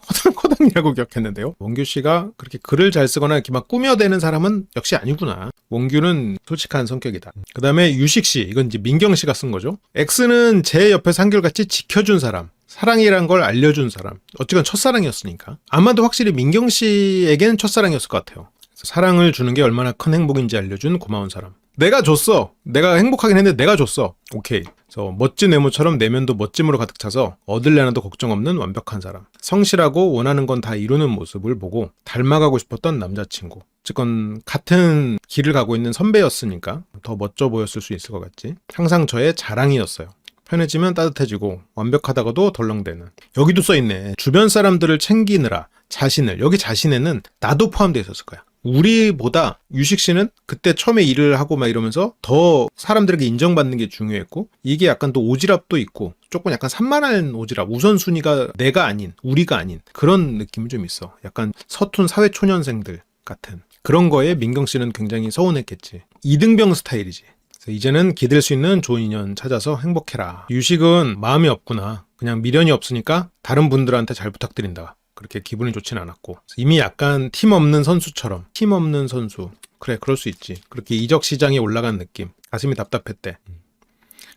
허당이라고 기억했는데요. 원규 씨가 그렇게 글을 잘 쓰거나 이렇게 막 꾸며대는 사람은 역시 아니구나. 원규는 솔직한 성격이다. 그 다음에 유식 씨. 이건 이제 민경 씨가 쓴 거죠. X는 제 옆에서 한결같이 지켜준 사람. 사랑이란 걸 알려준 사람. 어쨌건 첫사랑이었으니까. 아마도 확실히 민경 씨에게는 첫사랑이었을 것 같아요. 사랑을 주는 게 얼마나 큰 행복인지 알려준 고마운 사람. 내가 줬어. 내가 행복하긴 했는데 내가 줬어. 오케이. 그래서 멋진 외모처럼 내면도 멋짐으로 가득 차서 얻을려나도 걱정 없는 완벽한 사람. 성실하고 원하는 건 다 이루는 모습을 보고 닮아가고 싶었던 남자친구. 어쨌건 같은 길을 가고 있는 선배였으니까 더 멋져 보였을 수 있을 것 같지. 항상 저의 자랑이었어요. 편해지면 따뜻해지고 완벽하다가도 덜렁대는. 여기도 써있네. 주변 사람들을 챙기느라 자신을. 여기 자신에는 나도 포함되어 있었을 거야. 우리보다 유식 씨는 그때 처음에 일을 하고 막 이러면서 더 사람들에게 인정받는 게 중요했고 이게 약간 또 오지랖도 있고 조금 약간 산만한 오지랖 우선순위가 내가 아닌 우리가 아닌 그런 느낌이 좀 있어. 약간 서툰 사회초년생들 같은 그런 거에 민경 씨는 굉장히 서운했겠지. 이등병 스타일이지. 그래서 이제는 기댈 수 있는 좋은 인연 찾아서 행복해라. 유식은 마음이 없구나. 그냥 미련이 없으니까 다른 분들한테 잘 부탁드린다. 그렇게 기분이 좋진 않았고 이미 약간 팀 없는 선수처럼 팀 없는 선수 그래 그럴 수 있지. 그렇게 이적 시장에 올라간 느낌. 가슴이 답답했대.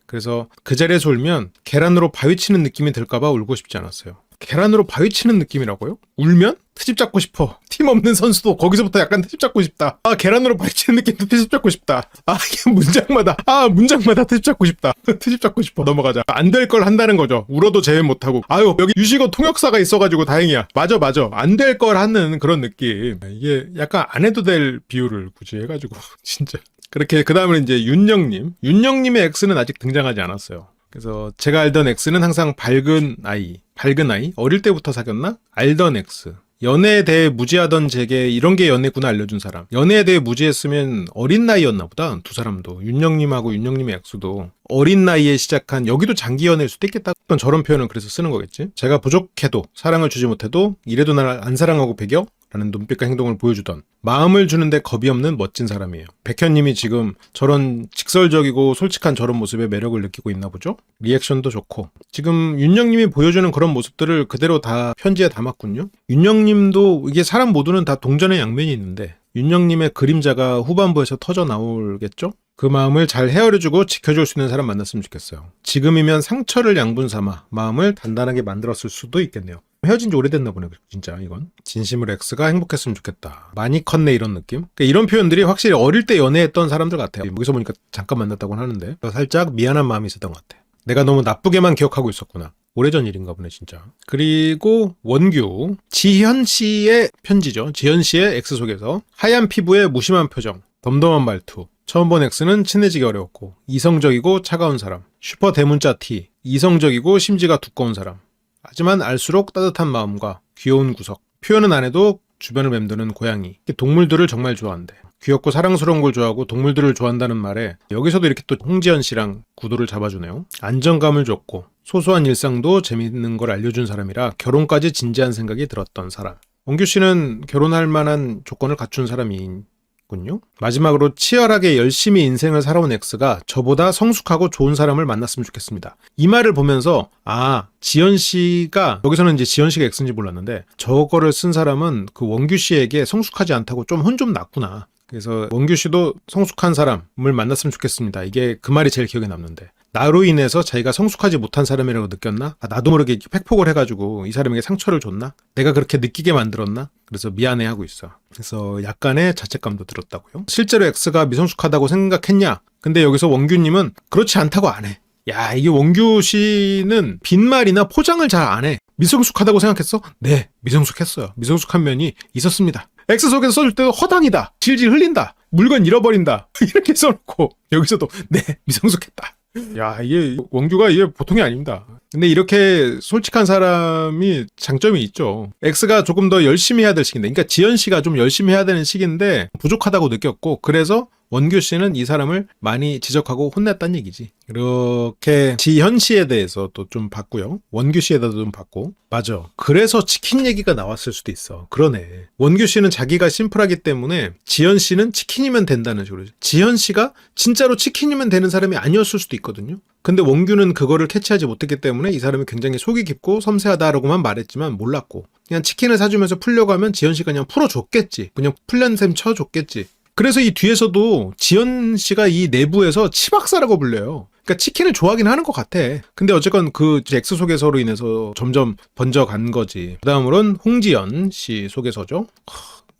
그래서 그 자리에서 울면 계란으로 바위 치는 느낌이 들까봐 울고 싶지 않았어요. 계란으로 바위 치는 느낌이라고요? 울면? 트집 잡고 싶어. 팀 없는 선수도 거기서부터 약간 트집 잡고 싶다. 아 계란으로 바위 치는 느낌도 트집 잡고 싶다. 아 이게 문장마다 트집 잡고 싶다. 트집 잡고 싶어. 넘어가자. 안 될 걸 한다는 거죠. 울어도 제외 못하고. 아유 여기 유식어 통역사가 있어가지고 다행이야. 맞아. 안 될 걸 하는 그런 느낌. 이게 약간 안 해도 될 비유를 굳이 해가지고 진짜. 그렇게 그 다음에 이제 윤영님의 X는 아직 등장하지 않았어요. 그래서 제가 알던 X는 항상 밝은 아이, 어릴 때부터 사귀었나? 알던 X. 연애에 대해 무지하던 제게 이런 게 연애구나 알려준 사람. 연애에 대해 무지했으면 어린 나이였나 보다. 두 사람도. 윤영님하고 윤영님의 X도 어린 나이에 시작한 여기도 장기 연애일 수도 있겠다. 저런 표현은 그래서 쓰는 거겠지. 제가 부족해도 사랑을 주지 못해도 이래도 날 안 사랑하고 배겨? 라는 눈빛과 행동을 보여주던 마음을 주는데 겁이 없는 멋진 사람이에요. 백현님이 지금 저런 직설적이고 솔직한 저런 모습에 매력을 느끼고 있나 보죠? 리액션도 좋고 지금 윤영님이 보여주는 그런 모습들을 그대로 다 편지에 담았군요. 윤영님도 이게 사람 모두는 다 동전의 양면이 있는데 윤영님의 그림자가 후반부에서 터져 나오겠죠? 그 마음을 잘 헤아려주고 지켜줄 수 있는 사람 만났으면 좋겠어요. 지금이면 상처를 양분 삼아 마음을 단단하게 만들었을 수도 있겠네요. 헤어진 지 오래됐나 보네. 진짜 이건 진심으로 X가 행복했으면 좋겠다. 많이 컸네 이런 느낌. 그러니까 이런 표현들이 확실히 어릴 때 연애했던 사람들 같아요. 여기서 보니까 잠깐 만났다고는 하는데 살짝 미안한 마음이 있었던 것 같아. 내가 너무 나쁘게만 기억하고 있었구나. 오래전 일인가 보네 진짜. 그리고 원규 지현 씨의 편지죠. 지현 씨의 X 속에서 하얀 피부에 무심한 표정, 덤덤한 말투. 처음 본 X는 친해지기 어려웠고 이성적이고 차가운 사람. 슈퍼 대문자 T. 이성적이고 심지가 두꺼운 사람. 하지만 알수록 따뜻한 마음과 귀여운 구석. 표현은 안 해도 주변을 맴도는 고양이. 동물들을 정말 좋아한대. 귀엽고 사랑스러운 걸 좋아하고 동물들을 좋아한다는 말에 여기서도 이렇게 또 홍지연 씨랑 구도를 잡아주네요. 안정감을 줬고 소소한 일상도 재밌는 걸 알려준 사람이라 결혼까지 진지한 생각이 들었던 사람. 원규 씨는 결혼할 만한 조건을 갖춘 사람이군요. 마지막으로 치열하게 열심히 인생을 살아온 X가 저보다 성숙하고 좋은 사람을 만났으면 좋겠습니다. 이 말을 보면서 지연 씨가 여기서는 이제 지연 씨가 X인지 몰랐는데 저거를 쓴 사람은 그 원규 씨에게 성숙하지 않다고 좀 혼 좀 났구나. 그래서 원규 씨도 성숙한 사람을 만났으면 좋겠습니다. 이게 그 말이 제일 기억에 남는데 나로 인해서 자기가 성숙하지 못한 사람이라고 느꼈나? 나도 모르게 팩폭을 해가지고 이 사람에게 상처를 줬나? 내가 그렇게 느끼게 만들었나? 그래서 미안해하고 있어. 그래서 약간의 자책감도 들었다고요. 실제로 X가 미성숙하다고 생각했냐? 근데 여기서 원규님은 그렇지 않다고 안 해. 야, 이게 원규 씨는 빈말이나 포장을 잘 안 해. 미성숙하다고 생각했어? 네, 미성숙했어요. 미성숙한 면이 있었습니다. X 속에서 써줄 때도 허당이다. 질질 흘린다. 물건 잃어버린다. 이렇게 써놓고 여기서도 네, 미성숙했다. 야, 이게 원규가 이게 보통이 아닙니다. 근데 이렇게 솔직한 사람이 장점이 있죠. X가 조금 더 열심히 해야 될 시기인데, 그러니까 지연 씨가 좀 열심히 해야 되는 시기인데 부족하다고 느꼈고, 그래서 원규 씨는 이 사람을 많이 지적하고 혼냈다는 얘기지. 이렇게 지현 씨에 대해서 또 좀 봤고요. 원규 씨에 대해서도 좀 봤고. 맞아. 그래서 치킨 얘기가 나왔을 수도 있어. 그러네. 원규 씨는 자기가 심플하기 때문에 지현 씨는 치킨이면 된다는 식으로. 지현 씨가 진짜로 치킨이면 되는 사람이 아니었을 수도 있거든요. 근데 원규는 그거를 캐치하지 못했기 때문에 이 사람이 굉장히 속이 깊고 섬세하다라고만 말했지만 몰랐고, 그냥 치킨을 사주면서 풀려고 하면 지현 씨가 그냥 풀어줬겠지. 그냥 풀린 셈 쳐줬겠지. 그래서 이 뒤에서도 지연 씨가 이 내부에서 치박사라고 불려요. 그러니까 치킨을 좋아하긴 하는 것 같아. 근데 어쨌건 그 X 소개서로 인해서 점점 번져간 거지. 그 다음으로는 홍지연 씨 소개서죠.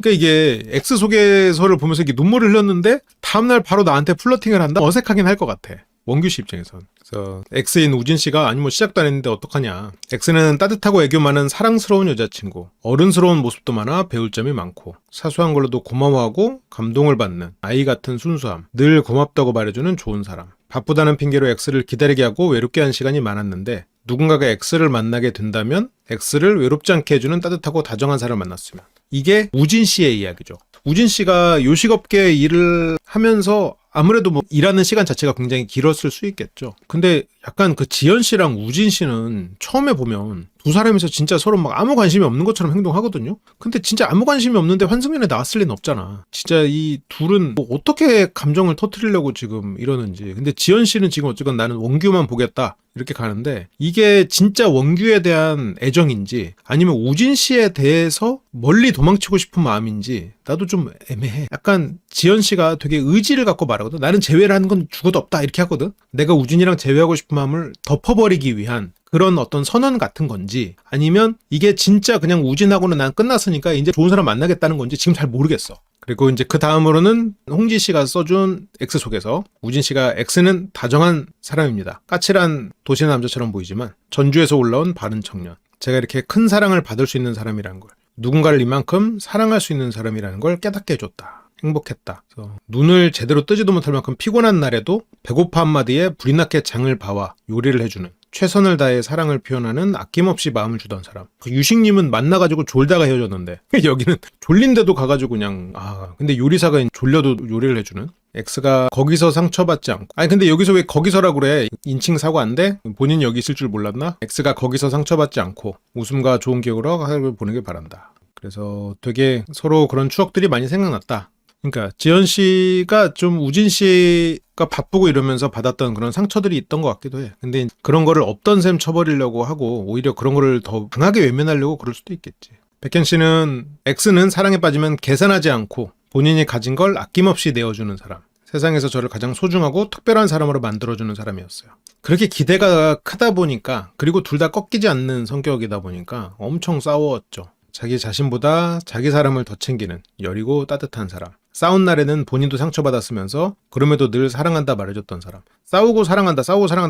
그러니까 이게 X 소개서를 보면서 이게 눈물을 흘렸는데 다음날 바로 나한테 플러팅을 한다? 어색하긴 할 것 같아. 원규 씨 입장에선. 그래서 X인 우진 씨가 아니 뭐 시작도 안 했는데 어떡하냐. X는 따뜻하고 애교 많은 사랑스러운 여자친구. 어른스러운 모습도 많아 배울 점이 많고, 사소한 걸로도 고마워하고 감동을 받는 아이 같은 순수함. 늘 고맙다고 말해주는 좋은 사람. 바쁘다는 핑계로 X를 기다리게 하고 외롭게 한 시간이 많았는데, 누군가가 X를 만나게 된다면 X를 외롭지 않게 해주는 따뜻하고 다정한 사람을 만났으면. 이게 우진 씨의 이야기죠. 우진 씨가 요식업계 일을 하면서 아무래도 뭐 일하는 시간 자체가 굉장히 길었을 수 있겠죠. 근데 약간 그 지연 씨랑 우진 씨는 처음에 보면 두 사람이서 진짜 서로 막 아무 관심이 없는 것처럼 행동하거든요. 근데 진짜 아무 관심이 없는데 환승연애 나왔을 리는 없잖아. 진짜 이 둘은 뭐 어떻게 감정을 터뜨리려고 지금 이러는지. 근데 지연 씨는 지금 어쨌건 나는 원규만 보겠다 이렇게 가는데, 이게 진짜 원규에 대한 애정인지 아니면 우진 씨에 대해서 멀리 도망치고 싶은 마음인지 나도 좀 애매해. 약간 지연 씨가 되게 의지를 갖고 말하거든. 나는 재회를 하는 건 죽어도 없다 이렇게 하거든. 내가 우진이랑 재회하고 싶은 마음을 덮어버리기 위한 그런 어떤 선언 같은 건지, 아니면 이게 진짜 그냥 우진하고는 난 끝났으니까 이제 좋은 사람 만나겠다는 건지 지금 잘 모르겠어. 그리고 이제 그 다음으로는 홍지 씨가 써준 X 속에서 우진 씨가 X는 다정한 사람입니다. 까칠한 도시 남자처럼 보이지만 전주에서 올라온 바른 청년. 제가 이렇게 큰 사랑을 받을 수 있는 사람이라는 걸, 누군가를 이만큼 사랑할 수 있는 사람이라는 걸 깨닫게 해줬다. 행복했다. 그래서 눈을 제대로 뜨지도 못할 만큼 피곤한 날에도 배고파 한마디에 불이 나게 장을 봐와 요리를 해주는, 최선을 다해 사랑을 표현하는 아낌없이 마음을 주던 사람. 그 유식님은 만나가지고 졸다가 헤어졌는데 여기는 졸린데도 가가지고 그냥 근데 요리사가 졸려도 요리를 해주는. X가 거기서 상처받지 않고, 아니 근데 여기서 왜 거기서라고 그래? 인칭 사고 안 돼? 본인이 여기 있을 줄 몰랐나? X가 거기서 상처받지 않고 웃음과 좋은 기억으로 하루를 보내길 바란다. 그래서 되게 서로 그런 추억들이 많이 생각났다. 그러니까 지연 씨가 좀 우진 씨가 바쁘고 이러면서 받았던 그런 상처들이 있던 것 같기도 해. 근데 그런 거를 없던 셈 쳐버리려고 하고 오히려 그런 거를 더 강하게 외면하려고 그럴 수도 있겠지. 백현 씨는 X는 사랑에 빠지면 계산하지 않고 본인이 가진 걸 아낌없이 내어주는 사람. 세상에서 저를 가장 소중하고 특별한 사람으로 만들어주는 사람이었어요. 그렇게 기대가 크다 보니까, 그리고 둘 다 꺾이지 않는 성격이다 보니까 엄청 싸웠죠. 자기 자신보다 자기 사람을 더 챙기는 여리고 따뜻한 사람. 싸운 날에는 본인도 상처받았으면서 그럼에도 늘 사랑한다 말해줬던 사람. 싸우고 사랑한다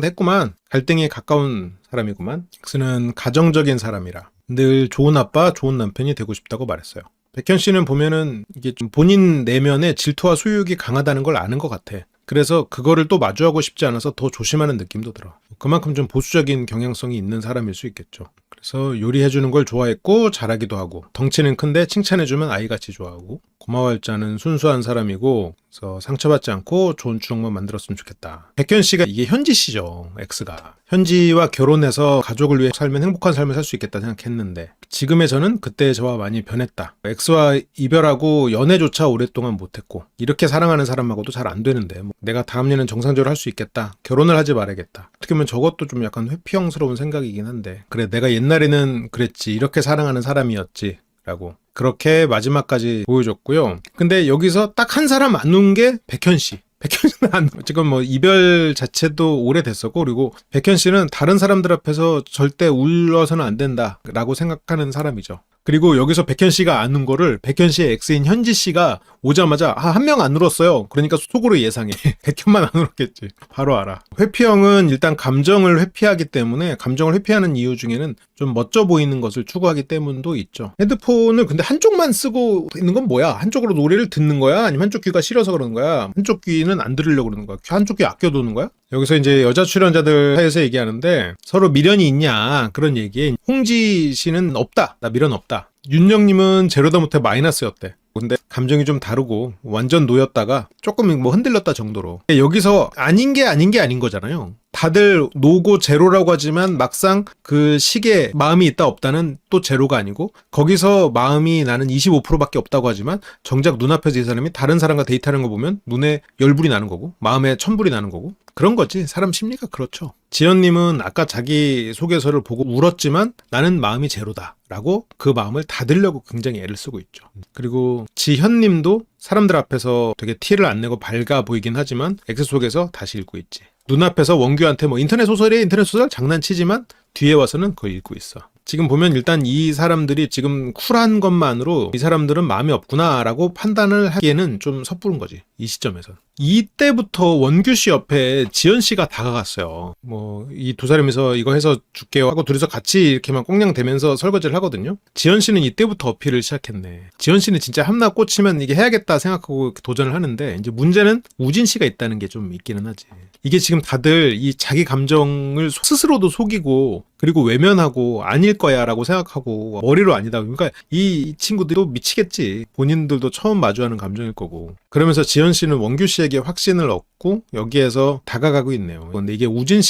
했구만. 갈등이 가까운 사람이구만. X는 가정적인 사람이라 늘 좋은 아빠, 좋은 남편이 되고 싶다고 말했어요. 백현 씨는 보면은 이게 좀 본인 내면에 질투와 수욕이 강하다는 걸 아는 것 같아. 그래서 그거를 또 마주하고 싶지 않아서 더 조심하는 느낌도 들어. 그만큼 좀 보수적인 경향성이 있는 사람일 수 있겠죠. 그래서 요리해주는 걸 좋아했고 잘하기도 하고, 덩치는 큰데 칭찬해주면 아이같이 좋아하고, 고마워할 줄 아는 순수한 사람이고, 그래서 상처받지 않고 좋은 추억만 만들었으면 좋겠다. 백현 씨가 이게 현지 씨죠. X가. 현지와 결혼해서 가족을 위해 살면 행복한 삶을 살 수 있겠다 생각했는데, 지금의 저는 그때의 저와 많이 변했다. X와 이별하고 연애조차 오랫동안 못했고, 이렇게 사랑하는 사람하고도 잘 안 되는데 내가 다음 년은 정상적으로 할 수 있겠다. 결혼을 하지 말아야겠다. 어떻게 보면 저것도 좀 약간 회피형스러운 생각이긴 한데, 그래 내가 옛날에는 그랬지, 이렇게 사랑하는 사람이었지 라고 그렇게 마지막까지 보여줬고요. 근데 여기서 딱 한 사람 안 운 게 백현 씨. 백현 씨는 지금 뭐 이별 자체도 오래됐었고, 그리고 백현 씨는 다른 사람들 앞에서 절대 울어서는 안 된다라고 생각하는 사람이죠. 그리고 여기서 백현 씨가 안 운 거를 백현 씨의 X인 현지 씨가 오자마자 한 명 안 울었어요. 그러니까 속으로 예상해. 백현만 안 울었겠지. 바로 알아. 회피형은 일단 감정을 회피하기 때문에, 감정을 회피하는 이유 중에는 좀 멋져 보이는 것을 추구하기 때문도 있죠. 헤드폰을 근데 한쪽만 쓰고 있는 건 뭐야? 한쪽으로 노래를 듣는 거야? 아니면 한쪽 귀가 싫어서 그러는 거야? 한쪽 귀는 안 들으려고 그러는 거야? 한쪽 귀 아껴두는 거야? 여기서 이제 여자 출연자들 사이에서 얘기하는데 서로 미련이 있냐 그런 얘기에 홍지 씨는 없다. 나 미련 없다. 윤영님은 제로다 못해 마이너스였대. 근데 감정이 좀 다르고 완전 놓였다가 조금 뭐 흔들렸다 정도로. 여기서 아닌 게 아닌 거잖아요. 다들 노고 제로라고 하지만 막상 그 식에 마음이 있다 없다는 또 제로가 아니고 거기서 마음이 나는 25%밖에 없다고 하지만 정작 눈앞에서 이 사람이 다른 사람과 데이트하는 거 보면 눈에 열불이 나는 거고 마음에 천불이 나는 거고 그런 거지. 사람 심리가 그렇죠. 지연님은 아까 자기 소개서를 보고 울었지만 나는 마음이 제로다 라고 그 마음을 닫으려고 굉장히 애를 쓰고 있죠. 그리고 지현님도 사람들 앞에서 되게 티를 안 내고 밝아 보이긴 하지만 X 속에서 다시 읽고 있지. 눈앞에서 원규한테 뭐 인터넷 소설 장난치지만 뒤에 와서는 그걸 읽고 있어. 지금 보면 일단 이 사람들이 지금 쿨한 것만으로 이 사람들은 마음이 없구나라고 판단을 하기에는 좀 섣부른 거지. 이 시점에서. 이때부터 원규 씨 옆에 지연 씨가 다가갔어요. 뭐 이 두 사람이서 이거 해서 줄게요 하고 둘이서 같이 이렇게만 꽁냥대면서 설거지를 하거든요. 지연 씨는 이때부터 어필을 시작했네. 지연 씨는 진짜 한나 꽂히면 이게 해야겠다 생각하고 도전을 하는데 이제 문제는 우진 씨가 있다는 게 좀 있기는 하지. 이게 지금 다들 이 자기 감정을 스스로도 속이고 그리고 외면하고 아닐 거야 라고 생각하고 머리로 아니다. 그러니까 이 친구들도 미치겠지. 본인들도 처음 마주하는 감정일 거고. 그러면서 지연 씨는 원규 씨에게 확신을 얻고 여기에서 다가가고 있네요. 근데 이게 우진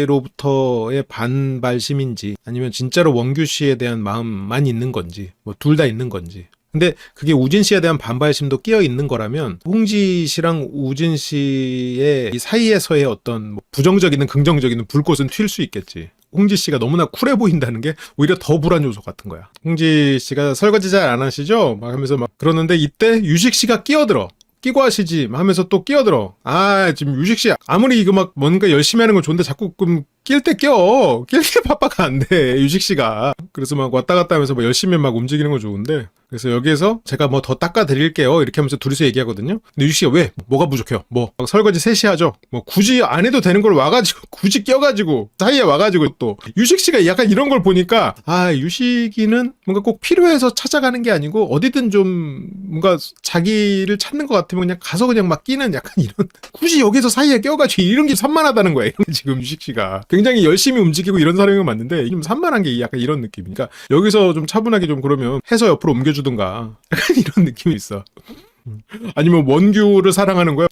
씨로부터의 반발심인지 아니면 진짜로 원규 씨에 대한 마음만 있는 건지 뭐 둘 다 있는 건지. 근데 그게 우진 씨에 대한 반발심도 끼어 있는 거라면 홍지 씨랑 우진 씨의 이 사이에서의 어떤 뭐 부정적이든 긍정적이든 불꽃은 튈 수 있겠지. 홍지 씨가 너무나 쿨해 보인다는 게 오히려 더 불안 요소 같은 거야. 홍지 씨가 설거지 잘 안 하시죠? 막 하면서 막 그러는데 이때 유식 씨가 끼어들어. 끼고 하시지 하면서 또 끼어들어. 아 지금 유식 씨 아무리 이거 막 뭔가 열심히 하는 건 좋은데 자꾸 낄 때 낄 때 바빠가 안 돼. 유식 씨가. 그래서 막 왔다 갔다 하면서 뭐 열심히 막 움직이는 건 좋은데 그래서 여기에서 제가 뭐 더 닦아드릴게요 이렇게 하면서 둘이서 얘기하거든요. 근데 유식 씨가 왜? 뭐가 부족해요? 뭐 설거지 셋이 하죠. 뭐 굳이 안 해도 되는 걸 와가지고 굳이 껴가지고 사이에 와가지고 또 유식 씨가 약간 이런 걸 보니까 아 유식이는 뭔가 꼭 필요해서 찾아가는 게 아니고 어디든 좀 뭔가 자기를 찾는 것 같으면 그냥 가서 그냥 막 끼는 약간 이런 굳이 여기서 사이에 껴가지고 이런 게 산만하다는 거야. 이런 지금 유식 씨가 굉장히 열심히 움직이고 이런 사람인 건 맞는데 좀 산만한 게 약간 이런 느낌이니까 여기서 좀 차분하게 좀 그러면 해서 옆으로 옮겨주든가 약간 이런 느낌이 있어. 아니면 원규를 사랑하는 거야.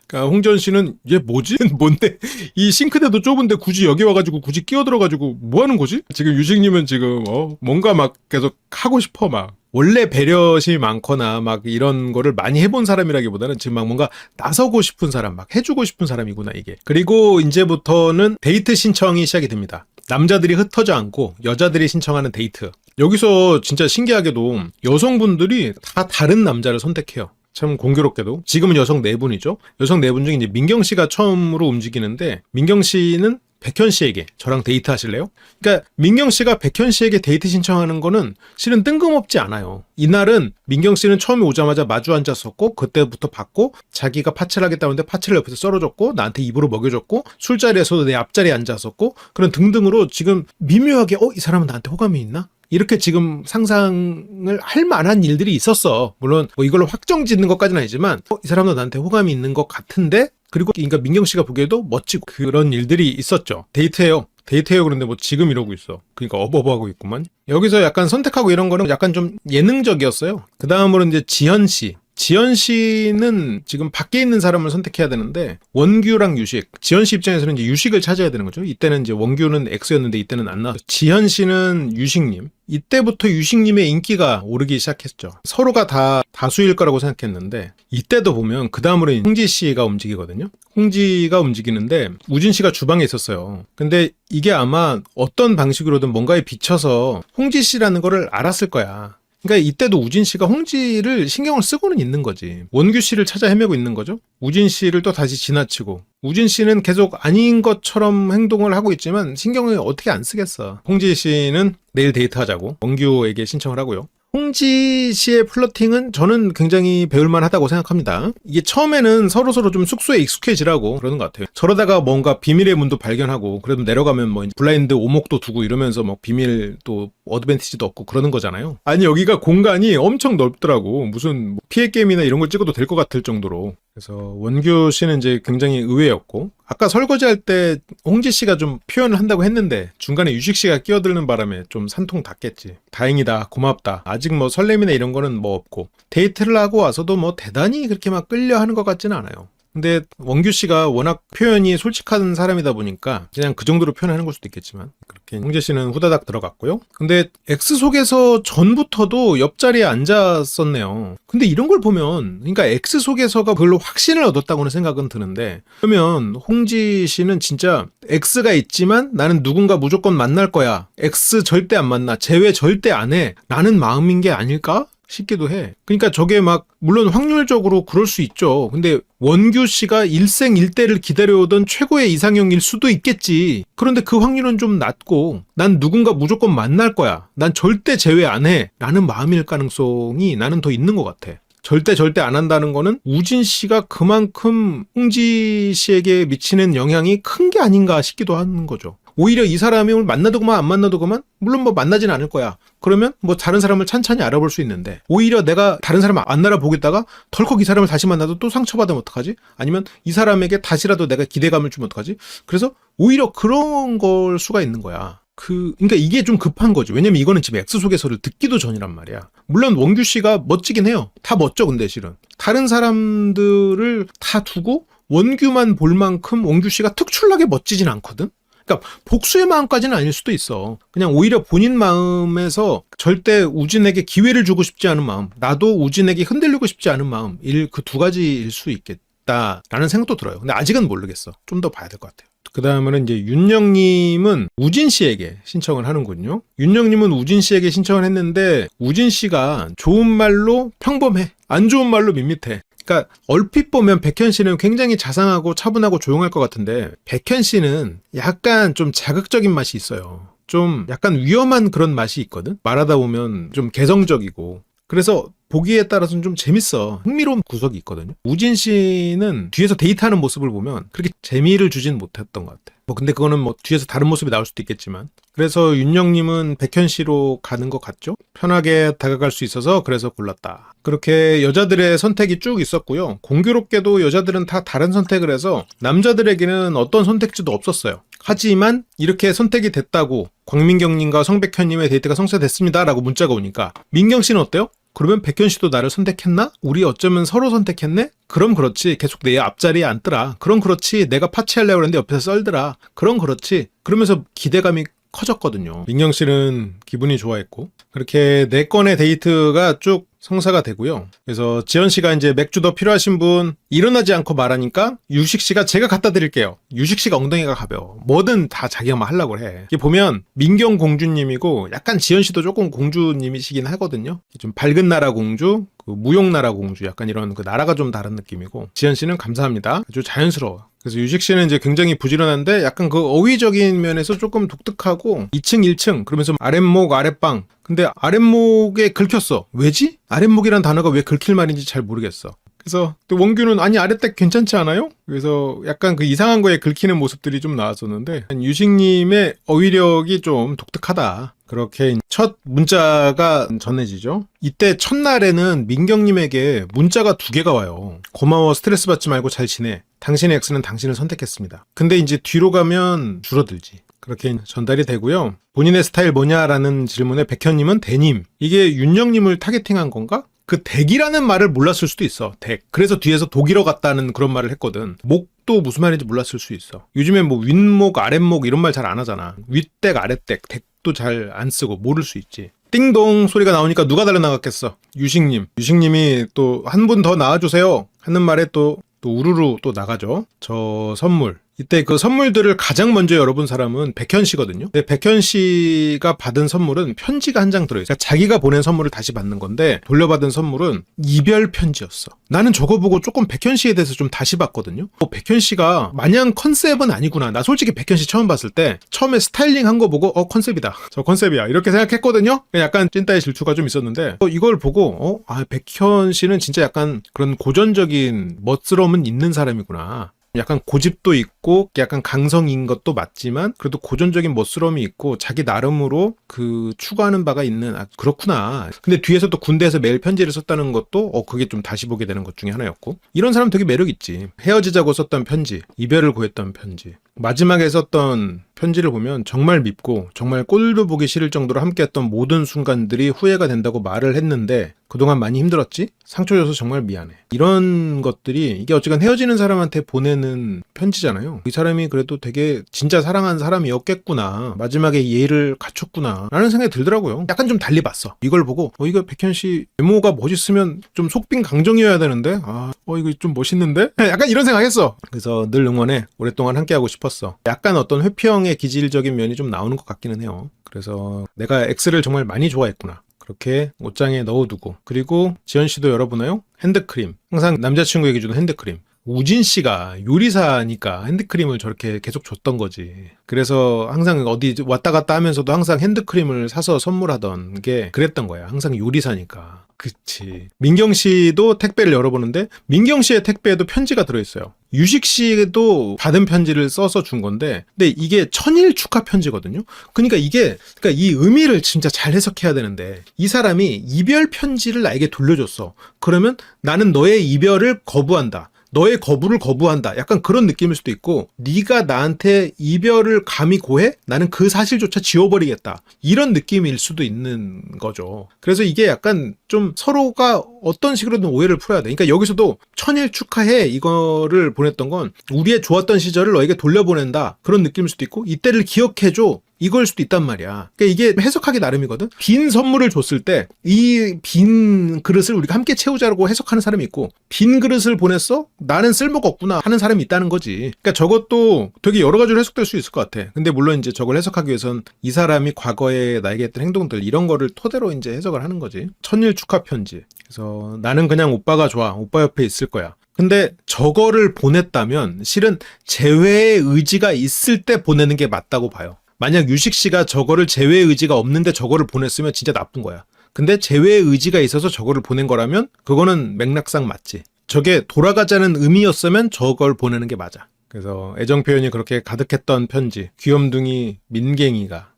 그러니까 홍지연 씨는 얘 뭐지? 뭔데? 이 싱크대도 좁은데 굳이 여기 와가지고 굳이 끼어들어가지고 뭐 하는 거지? 지금 유식님은 지금 뭔가 막 계속 하고 싶어 막. 원래 배려심이 많거나 막 이런 거를 많이 해본 사람이라기보다는 지금 막 뭔가 나서고 싶은 사람, 막 해주고 싶은 사람이구나 이게. 그리고 이제부터는 데이트 신청이 시작이 됩니다. 남자들이 흩어져 앉고 여자들이 신청하는 데이트. 여기서 진짜 신기하게도 여성분들이 다 다른 남자를 선택해요. 참 공교롭게도 지금은 여성 4분이죠. 여성 4분 중에 이제 민경 씨가 처음으로 움직이는데 민경 씨는 백현 씨에게 저랑 데이트 하실래요? 그러니까 민경 씨가 백현 씨에게 데이트 신청하는 거는 실은 뜬금없지 않아요. 이날은 민경 씨는 처음에 오자마자 마주 앉았었고 그때부터 봤고 자기가 파채를 하겠다는데 파채를 옆에서 썰어줬고 나한테 입으로 먹여줬고 술자리에서도 내 앞자리에 앉았었고 그런 등등으로 지금 미묘하게 이 사람은 나한테 호감이 있나? 이렇게 지금 상상을 할 만한 일들이 있었어. 물론 뭐 이걸로 확정 짓는 것까지는 아니지만 이 사람도 나한테 호감이 있는 것 같은데 그리고 그러니까 민경 씨가 보기에도 멋지고 그런 일들이 있었죠. 데이트해요. 그런데 뭐 지금 이러고 있어. 그러니까 어버버하고 있구만. 여기서 약간 선택하고 이런 거는 약간 좀 예능적이었어요. 그 다음으로 이제 지현 씨. 지현 씨는 지금 밖에 있는 사람을 선택해야 되는데 원규랑 유식. 지현 씨 입장에서는 이제 유식을 찾아야 되는 거죠. 이때는 이제 원규는 X였는데 이때는 안 나왔어요. 지현 씨는 유식님. 이때부터 유식님의 인기가 오르기 시작했죠. 서로가 다 다수일 거라고 생각했는데 이때도 보면 그 다음으로 홍지 씨가 움직이거든요. 홍지가 움직이는데 우진 씨가 주방에 있었어요. 근데 이게 아마 어떤 방식으로든 뭔가에 비춰서 홍지 씨라는 거를 알았을 거야. 그러니까 이때도 우진 씨가 홍지를 신경을 쓰고는 있는 거지. 원규 씨를 찾아 헤매고 있는 거죠. 우진 씨를 또 다시 지나치고 우진 씨는 계속 아닌 것처럼 행동을 하고 있지만 신경을 어떻게 안 쓰겠어. 홍지 씨는 내일 데이트하자고 원규에게 신청을 하고요. 홍지 씨의 플러팅은 저는 굉장히 배울만 하다고 생각합니다. 이게 처음에는 서로서로 좀 숙소에 익숙해지라고 그러는 것 같아요. 저러다가 뭔가 비밀의 문도 발견하고 그래도 내려가면 뭐 블라인드 오목도 두고 이러면서 뭐 비밀 또 어드밴티지도 얻고 그러는 거잖아요. 아니 여기가 공간이 엄청 넓더라고. 무슨 피해 게임이나 이런 걸 찍어도 될 것 같을 정도로. 그래서 원규 씨는 이제 굉장히 의외였고, 아까 설거지할 때 홍지 씨가 좀 표현을 한다고 했는데 중간에 유식 씨가 끼어들는 바람에 좀 산통 닿겠지. 다행이다, 고맙다. 아직 뭐 설렘이나 이런 거는 뭐 없고, 데이트를 하고 와서도 뭐 대단히 그렇게 막 끌려 하는 것 같지는 않아요. 근데 원규 씨가 워낙 표현이 솔직한 사람이다 보니까 그냥 그 정도로 표현하는 걸 수도 있겠지만, 그렇게 홍재 씨는 후다닥 들어갔고요. 근데 X 속에서 전부터도 옆자리에 앉았었네요. 근데 이런 걸 보면, 그러니까 X 속에서가 별로 확신을 얻었다고는 생각은 드는데, 그러면 홍지 씨는 진짜 X가 있지만 나는 누군가 무조건 만날 거야, X 절대 안 만나, 제외 절대 안 해 라는 마음인 게 아닐까 싶기도 해. 그러니까 저게 막 물론 확률적으로 그럴 수 있죠. 근데 원규 씨가 일생일대를 기다려오던 최고의 이상형일 수도 있겠지. 그런데 그 확률은 좀 낮고, 난 누군가 무조건 만날 거야, 난 절대 제외 안 해 라는 마음일 가능성이 나는 더 있는 것 같아. 절대 안 한다는 거는 우진 씨가 그만큼 홍지 씨에게 미치는 영향이 큰 게 아닌가 싶기도 하는 거죠. 오히려 이 사람이 만나도 그만 안 만나도 그만, 물론 뭐 만나진 않을 거야. 그러면 뭐 다른 사람을 찬찬히 알아볼 수 있는데, 오히려 내가 다른 사람 안 알아보겠다가 덜컥 이 사람을 다시 만나도 또 상처받으면 어떡하지? 아니면 이 사람에게 다시라도 내가 기대감을 주면 어떡하지? 그래서 오히려 그런 걸 수가 있는 거야. 그러니까 이게 좀 급한 거죠. 왜냐면 이거는 지금 X 소개서를 듣기도 전이란 말이야. 물론 원규 씨가 멋지긴 해요. 다 멋져. 근데 실은 다른 사람들을 다 두고 원규만 볼 만큼 원규 씨가 특출나게 멋지진 않거든. 그러니까 복수의 마음까지는 아닐 수도 있어. 그냥 오히려 본인 마음에서 절대 우진에게 기회를 주고 싶지 않은 마음, 나도 우진에게 흔들리고 싶지 않은 마음, 그 두 가지일 수 있겠다라는 생각도 들어요. 근데 아직은 모르겠어. 좀 더 봐야 될 것 같아요. 그 다음은 이제 윤영님은 우진 씨에게 신청을 하는군요. 윤영님은 우진 씨에게 신청을 했는데, 우진 씨가 좋은 말로 평범해, 안 좋은 말로 밋밋해. 그러니까 얼핏 보면 백현 씨는 굉장히 자상하고 차분하고 조용할 것 같은데, 백현 씨는 약간 좀 자극적인 맛이 있어요. 좀 약간 위험한 그런 맛이 있거든. 말하다 보면 좀 개성적이고, 그래서 보기에 따라서는 좀 재밌어. 흥미로운 구석이 있거든요. 우진 씨는 뒤에서 데이트하는 모습을 보면 그렇게 재미를 주진 못했던 것 같아. 뭐 근데 그거는 뭐 뒤에서 다른 모습이 나올 수도 있겠지만, 그래서 윤영님은 백현 씨로 가는 것 같죠? 편하게 다가갈 수 있어서 그래서 골랐다. 그렇게 여자들의 선택이 쭉 있었고요. 공교롭게도 여자들은 다 다른 선택을 해서 남자들에게는 어떤 선택지도 없었어요. 하지만 이렇게 선택이 됐다고, 광민경님과 성백현님의 데이트가 성사됐습니다 라고 문자가 오니까, 민경 씨는 어때요? 그러면 백현 씨도 나를 선택했나? 우리 어쩌면 서로 선택했네? 그럼 그렇지. 계속 내 앞자리에 앉더라. 그럼 그렇지. 내가 파치하려고 했는데 옆에서 썰더라. 그럼 그렇지. 그러면서 기대감이 커졌거든요. 민경 씨는 기분이 좋아했고, 그렇게 4건의 데이트가 쭉 성사가 되고요. 그래서 지연 씨가 이제 맥주 더 필요하신 분, 일어나지 않고 말하니까 유식 씨가 제가 갖다 드릴게요. 유식 씨가 엉덩이가 가벼워. 뭐든 다 자기가 막 하려고 해. 이게 보면 민경 공주님이고 약간 지연 씨도 조금 공주님이시긴 하거든요. 좀 밝은 나라 공주, 그 무용 나라 공주, 약간 이런 그 나라가 좀 다른 느낌이고, 지연 씨는 감사합니다. 아주 자연스러워. 그래서 유식 씨는 이제 굉장히 부지런한데 약간 그 어휘적인 면에서 조금 독특하고, 2층 1층 그러면서 아랫목 아랫방, 근데 아랫목에 긁혔어. 왜지? 아랫목이란 단어가 왜 긁힐 말인지 잘 모르겠어. 그래서 또 원규는 아니 아랫댁 괜찮지 않아요? 그래서 약간 그 이상한 거에 긁히는 모습들이 좀 나왔었는데, 유식님의 어휘력이 좀 독특하다. 그렇게 첫 문자가 전해지죠. 이때 첫날에는 민경님에게 문자가 2개가 와요. 고마워, 스트레스 받지 말고 잘 지내, 당신의 X는 당신을 선택했습니다. 근데 이제 뒤로 가면 줄어들지. 그렇게 전달이 되고요. 본인의 스타일 뭐냐라는 질문에 백현님은 데님. 이게 윤영님을 타겟팅한 건가? 그 덱이라는 말을 몰랐을 수도 있어. 덱. 그래서 뒤에서 독일어 같다는 그런 말을 했거든. 목도 무슨 말인지 몰랐을 수 있어. 요즘에 뭐 윗목, 아랫목 이런 말 잘 안 하잖아. 윗덱, 아랫덱, 덱도 잘 안 쓰고 모를 수 있지. 띵동 소리가 나오니까 누가 달려나갔겠어? 유식님. 유식님이 또 한 분 더 나와주세요 하는 말에 또 우르르 또 나가죠. 저 선물. 이때 그 선물들을 가장 먼저 열어본 사람은 백현 씨거든요. 근데 백현 씨가 받은 선물은 편지가 한 장 들어있어요. 그러니까 자기가 보낸 선물을 다시 받는 건데, 돌려받은 선물은 이별 편지였어. 나는 저거 보고 조금 백현 씨에 대해서 좀 다시 봤거든요. 백현 씨가 마냥 컨셉은 아니구나. 나 솔직히 백현 씨 처음 봤을 때 처음에 스타일링 한 거 보고 컨셉이다, 저 컨셉이야 이렇게 생각했거든요. 약간 찐따의 질투가 좀 있었는데, 이걸 보고 백현 씨는 진짜 약간 그런 고전적인 멋스러움은 있는 사람이구나. 약간 고집도 있고 약간 강성인 것도 맞지만 그래도 고전적인 멋스러움이 있고 자기 나름으로 그 추구하는 바가 있는 그렇구나. 근데 뒤에서 또 군대에서 매일 편지를 썼다는 것도 그게 좀 다시 보게 되는 것 중에 하나였고 이런 사람 되게 매력 있지. 헤어지자고 썼던 편지, 이별을 고했던 편지, 마지막에 썼던 편지를 보면 정말 밉고 정말 꼴도 보기 싫을 정도로 함께했던 모든 순간들이 후회가 된다고 말을 했는데 그동안 많이 힘들었지? 상처 줘서 정말 미안해. 이런 것들이 이게 어쨌든 헤어지는 사람한테 보내는 편지잖아요. 이 사람이 그래도 되게 진짜 사랑하는 사람이었겠구나. 마지막에 예의를 갖췄구나. 라는 생각이 들더라고요. 약간 좀 달리 봤어. 이걸 보고 이거 백현 씨 외모가 멋있으면 좀 속빈 강정이어야 되는데 이거 좀 멋있는데? 약간 이런 생각했어. 그래서 늘 응원해. 오랫동안 함께하고 싶었어. 약간 어떤 회피형의 기질적인 면이 좀 나오는 것 같기는 해요. 그래서 내가 X를 정말 많이 좋아했구나. 그렇게 옷장에 넣어두고 그리고 지연 씨도 열어보나요? 핸드크림. 항상 남자친구에게 주는 핸드크림. 우진 씨가 요리사니까 핸드크림을 저렇게 계속 줬던 거지. 그래서 항상 어디 왔다 갔다 하면서도 항상 핸드크림을 사서 선물하던 게 그랬던 거야. 항상 요리사니까. 그치. 민경 씨도 택배를 열어보는데 민경 씨의 택배에도 편지가 들어있어요. 유식 씨도 받은 편지를 써서 준 건데 근데 이게 천일 축하 편지거든요. 그러니까 이 의미를 진짜 잘 해석해야 되는데 이 사람이 이별 편지를 나에게 돌려줬어. 그러면 나는 너의 이별을 거부한다. 너의 거부를 거부한다. 약간 그런 느낌일 수도 있고 네가 나한테 이별을 감히 고해? 나는 그 사실조차 지워버리겠다. 이런 느낌일 수도 있는 거죠. 그래서 이게 약간 좀 서로가 어떤 식으로든 오해를 풀어야 돼. 그러니까 여기서도 천일 축하해 이거를 보냈던 건 우리의 좋았던 시절을 너에게 돌려보낸다. 그런 느낌일 수도 있고 이때를 기억해줘. 이걸 수도 있단 말이야. 그러니까 이게 해석하기 나름이거든. 빈 선물을 줬을 때 이 빈 그릇을 우리가 함께 채우자고 해석하는 사람이 있고 빈 그릇을 보냈어? 나는 쓸모가 없구나 하는 사람이 있다는 거지. 그러니까 저것도 되게 여러 가지로 해석될 수 있을 것 같아. 근데 물론 이제 저걸 해석하기 위해선 이 사람이 과거에 나에게 했던 행동들 이런 거를 토대로 이제 해석을 하는 거지. 천일 축하 편지. 그래서 나는 그냥 오빠가 좋아. 오빠 옆에 있을 거야. 근데 저거를 보냈다면 실은 재회의 의지가 있을 때 보내는 게 맞다고 봐요. 만약 유식 씨가 저거를 재회의 의지가 없는데 저거를 보냈으면 진짜 나쁜 거야. 근데 재회의 의지가 있어서 저거를 보낸 거라면 그거는 맥락상 맞지. 저게 돌아가자는 의미였으면 저걸 보내는 게 맞아. 그래서 애정 표현이 그렇게 가득했던 편지. 귀염둥이 민갱이가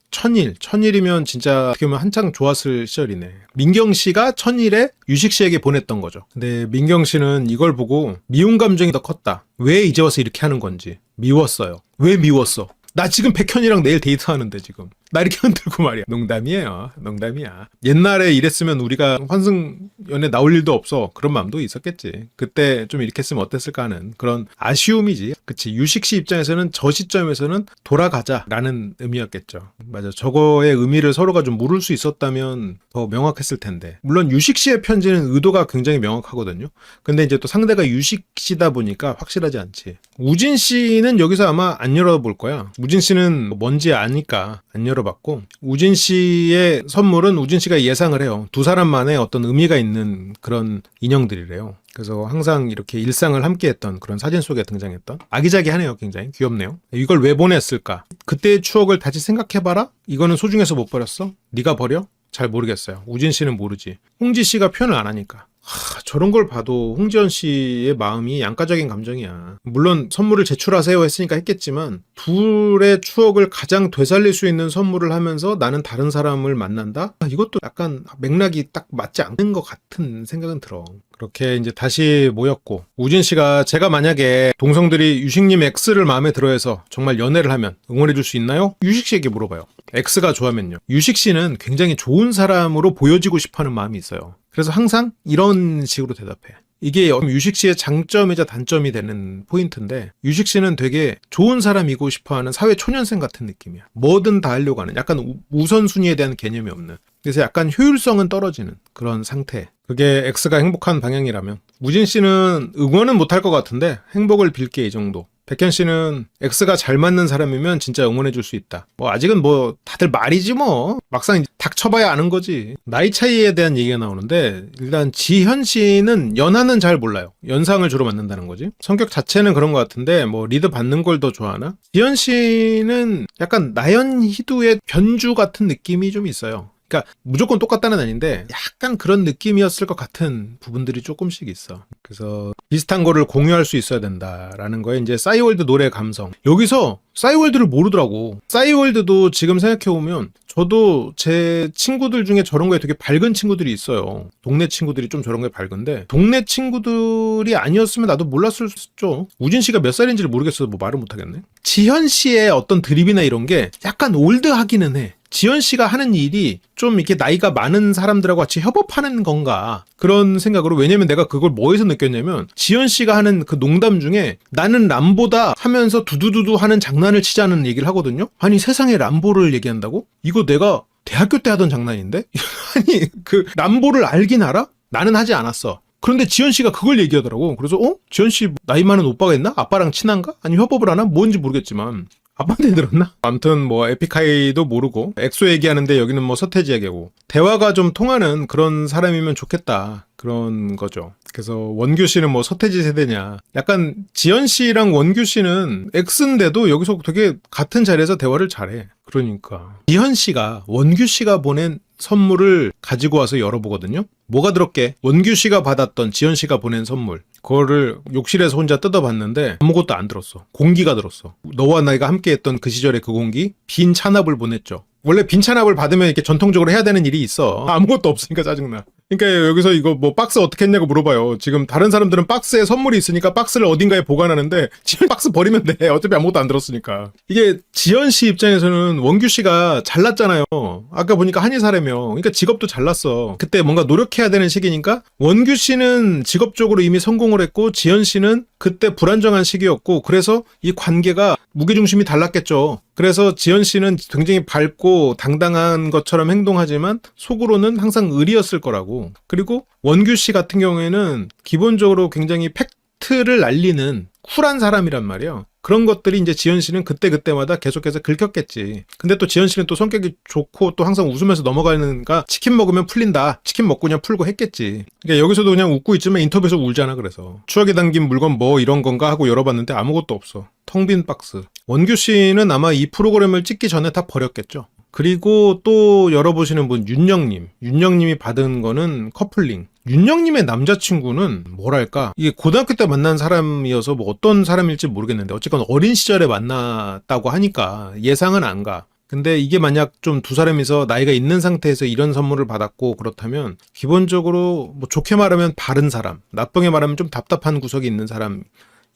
천일이면 진짜 어떻게 보면 한창 좋았을 시절이네. 민경 씨가 천일에 유식 씨에게 보냈던 거죠. 근데 민경 씨는 이걸 보고 미운 감정이 더 컸다. 왜 이제 와서 이렇게 하는 건지. 미웠어요. 왜 미웠어? 나 지금 백현이랑 내일 데이트하는데 지금 나 이렇게 흔들고 말이야. 농담이에요. 농담이야. 옛날에 이랬으면 우리가 환승연애 나올 일도 없어. 그런 마음도 있었겠지. 그때 좀 이렇게 했으면 어땠을까 하는 그런 아쉬움이지. 그치. 유식 씨 입장에서는 저 시점에서는 돌아가자라는 의미였겠죠. 맞아. 저거의 의미를 서로가 좀 물을 수 있었다면 더 명확했을 텐데. 물론 유식 씨의 편지는 의도가 굉장히 명확하거든요. 근데 이제 또 상대가 유식 씨다 보니까 확실하지 않지. 우진 씨는 여기서 아마 안 열어볼 거야. 우진 씨는 뭔지 아니까 안 열어봤고 우진 씨의 선물은 우진 씨가 예상을 해요. 두 사람만의 어떤 의미가 있는 그런 인형들이래요. 그래서 항상 이렇게 일상을 함께했던 그런 사진 속에 등장했던 아기자기하네요. 굉장히 귀엽네요. 이걸 왜 보냈을까? 그때의 추억을 다시 생각해봐라? 이거는 소중해서 못 버렸어? 네가 버려? 잘 모르겠어요. 우진 씨는 모르지. 홍지 씨가 표현을 안 하니까. 저런 걸 봐도 홍지연 씨의 마음이 양가적인 감정이야. 물론 선물을 제출하세요 했으니까 했겠지만 둘의 추억을 가장 되살릴 수 있는 선물을 하면서 나는 다른 사람을 만난다? 이것도 약간 맥락이 딱 맞지 않는 것 같은 생각은 들어. 그렇게 이제 다시 모였고 우진 씨가 제가 만약에 동성들이 유식님 X를 마음에 들어해서 정말 연애를 하면 응원해 줄 수 있나요? 유식 씨에게 물어봐요. X가 좋아하면요. 유식 씨는 굉장히 좋은 사람으로 보여지고 싶어하는 마음이 있어요. 그래서 항상 이런 식으로 대답해. 이게 유식 씨의 장점이자 단점이 되는 포인트인데 유식 씨는 되게 좋은 사람이고 싶어하는 사회 초년생 같은 느낌이야. 뭐든 다 하려고 하는 약간 우선순위에 대한 개념이 없는. 그래서 약간 효율성은 떨어지는 그런 상태. 그게 X가 행복한 방향이라면 우진 씨는 응원은 못할 것 같은데 행복을 빌게 이 정도. 백현 씨는 X가 잘 맞는 사람이면 진짜 응원해 줄 수 있다. 아직은 다들 말이지 뭐. 막상 닥쳐봐야 아는 거지. 나이 차이에 대한 얘기가 나오는데 일단 지현 씨는 연하는 잘 몰라요. 연상을 주로 만난다는 거지. 성격 자체는 그런 것 같은데 리드 받는 걸 더 좋아하나? 지현 씨는 약간 나연희두의 변주 같은 느낌이 좀 있어요. 그러니까 무조건 똑같다는 아닌데 약간 그런 느낌이었을 것 같은 부분들이 조금씩 있어. 그래서 비슷한 거를 공유할 수 있어야 된다라는 거에 이제 싸이월드 노래 감성. 여기서 싸이월드를 모르더라고. 싸이월드도 지금 생각해보면 저도 제 친구들 중에 저런 거에 되게 밝은 친구들이 있어요. 동네 친구들이 좀 저런 거에 밝은데 동네 친구들이 아니었으면 나도 몰랐을 수 있죠. 우진 씨가 몇 살인지를 모르겠어서 뭐 말을 못하겠네. 지현 씨의 어떤 드립이나 이런 게 약간 올드하기는 해. 지현 씨가 하는 일이 좀 이렇게 나이가 많은 사람들하고 같이 협업하는 건가 그런 생각으로. 왜냐면 내가 그걸 뭐에서 느꼈냐면 지현 씨가 하는 그 농담 중에 나는 람보다 하면서 두두두두 하는 장난을 치자는 얘기를 하거든요. 아니 세상에 람보를 얘기한다고? 이거 내가 대학교 때 하던 장난인데? 아니 그 람보를 알긴 알아? 나는 하지 않았어. 그런데 지현 씨가 그걸 얘기하더라고. 그래서 지현 씨 나이 많은 오빠가 있나? 아빠랑 친한가? 아니 협업을 하나? 뭔지 모르겠지만 아빠한테 들었나? 아무튼 뭐 에픽하이도 모르고 엑소 얘기하는데 여기는 뭐 서태지 얘기하고 대화가 좀 통하는 그런 사람이면 좋겠다 그런 거죠. 그래서 원규 씨는 뭐 서태지 세대냐. 약간 지현 씨랑 원규 씨는 X인데도 여기서 되게 같은 자리에서 대화를 잘해. 그러니까 지현 씨가 원규 씨가 보낸 선물을 가지고 와서 열어보거든요. 뭐가 들었게? 원규 씨가 받았던 지현 씨가 보낸 선물. 그거를 욕실에서 혼자 뜯어봤는데 아무것도 안 들었어. 공기가 들었어. 너와 나이가 함께했던 그 시절의 그 공기? 빈 찬압을 보냈죠. 원래 빈 찬압을 받으면 이렇게 전통적으로 해야 되는 일이 있어. 아무것도 없으니까 짜증나. 그러니까 여기서 이거 뭐 박스 어떻게 했냐고 물어봐요. 지금 다른 사람들은 박스에 선물이 있으니까 박스를 어딘가에 보관하는데 지현 박스 버리면 돼. 어차피 아무것도 안 들었으니까. 이게 지현 씨 입장에서는 원규 씨가 잘났잖아요. 아까 보니까 한의사라며. 그러니까 직업도 잘났어. 그때 뭔가 노력해야 되는 시기니까 원규 씨는 직업적으로 이미 성공을 했고 지현 씨는 그때 불안정한 시기였고 그래서 이 관계가 무게중심이 달랐겠죠. 그래서 지현 씨는 굉장히 밝고 당당한 것처럼 행동하지만 속으로는 항상 의리였을 거라고. 그리고 원규 씨 같은 경우에는 기본적으로 굉장히 팩트를 날리는 쿨한 사람이란 말이에요. 그런 것들이 이제 지현 씨는 그때그때마다 계속해서 긁혔겠지. 근데 또 지현 씨는 또 성격이 좋고 또 항상 웃으면서 넘어가는가 치킨 먹으면 풀린다. 치킨 먹고 그냥 풀고 했겠지. 그러니까 여기서도 그냥 웃고 있지만 인터뷰에서 울잖아. 그래서 추억에 담긴 물건 뭐 이런 건가 하고 열어봤는데 아무것도 없어. 텅 빈 박스. 원규 씨는 아마 이 프로그램을 찍기 전에 다 버렸겠죠. 그리고 또 열어보시는 분 윤영님. 윤영님이 받은 거는 커플링. 윤영님의 남자친구는 뭐랄까 이게 고등학교 때 만난 사람이어서 뭐 어떤 사람일지 모르겠는데 어쨌건 어린 시절에 만났다고 하니까 예상은 안 가. 근데 이게 만약 좀 두 사람이서 나이가 있는 상태에서 이런 선물을 받았고 그렇다면 기본적으로 뭐 좋게 말하면 바른 사람, 나쁘게 말하면 좀 답답한 구석이 있는 사람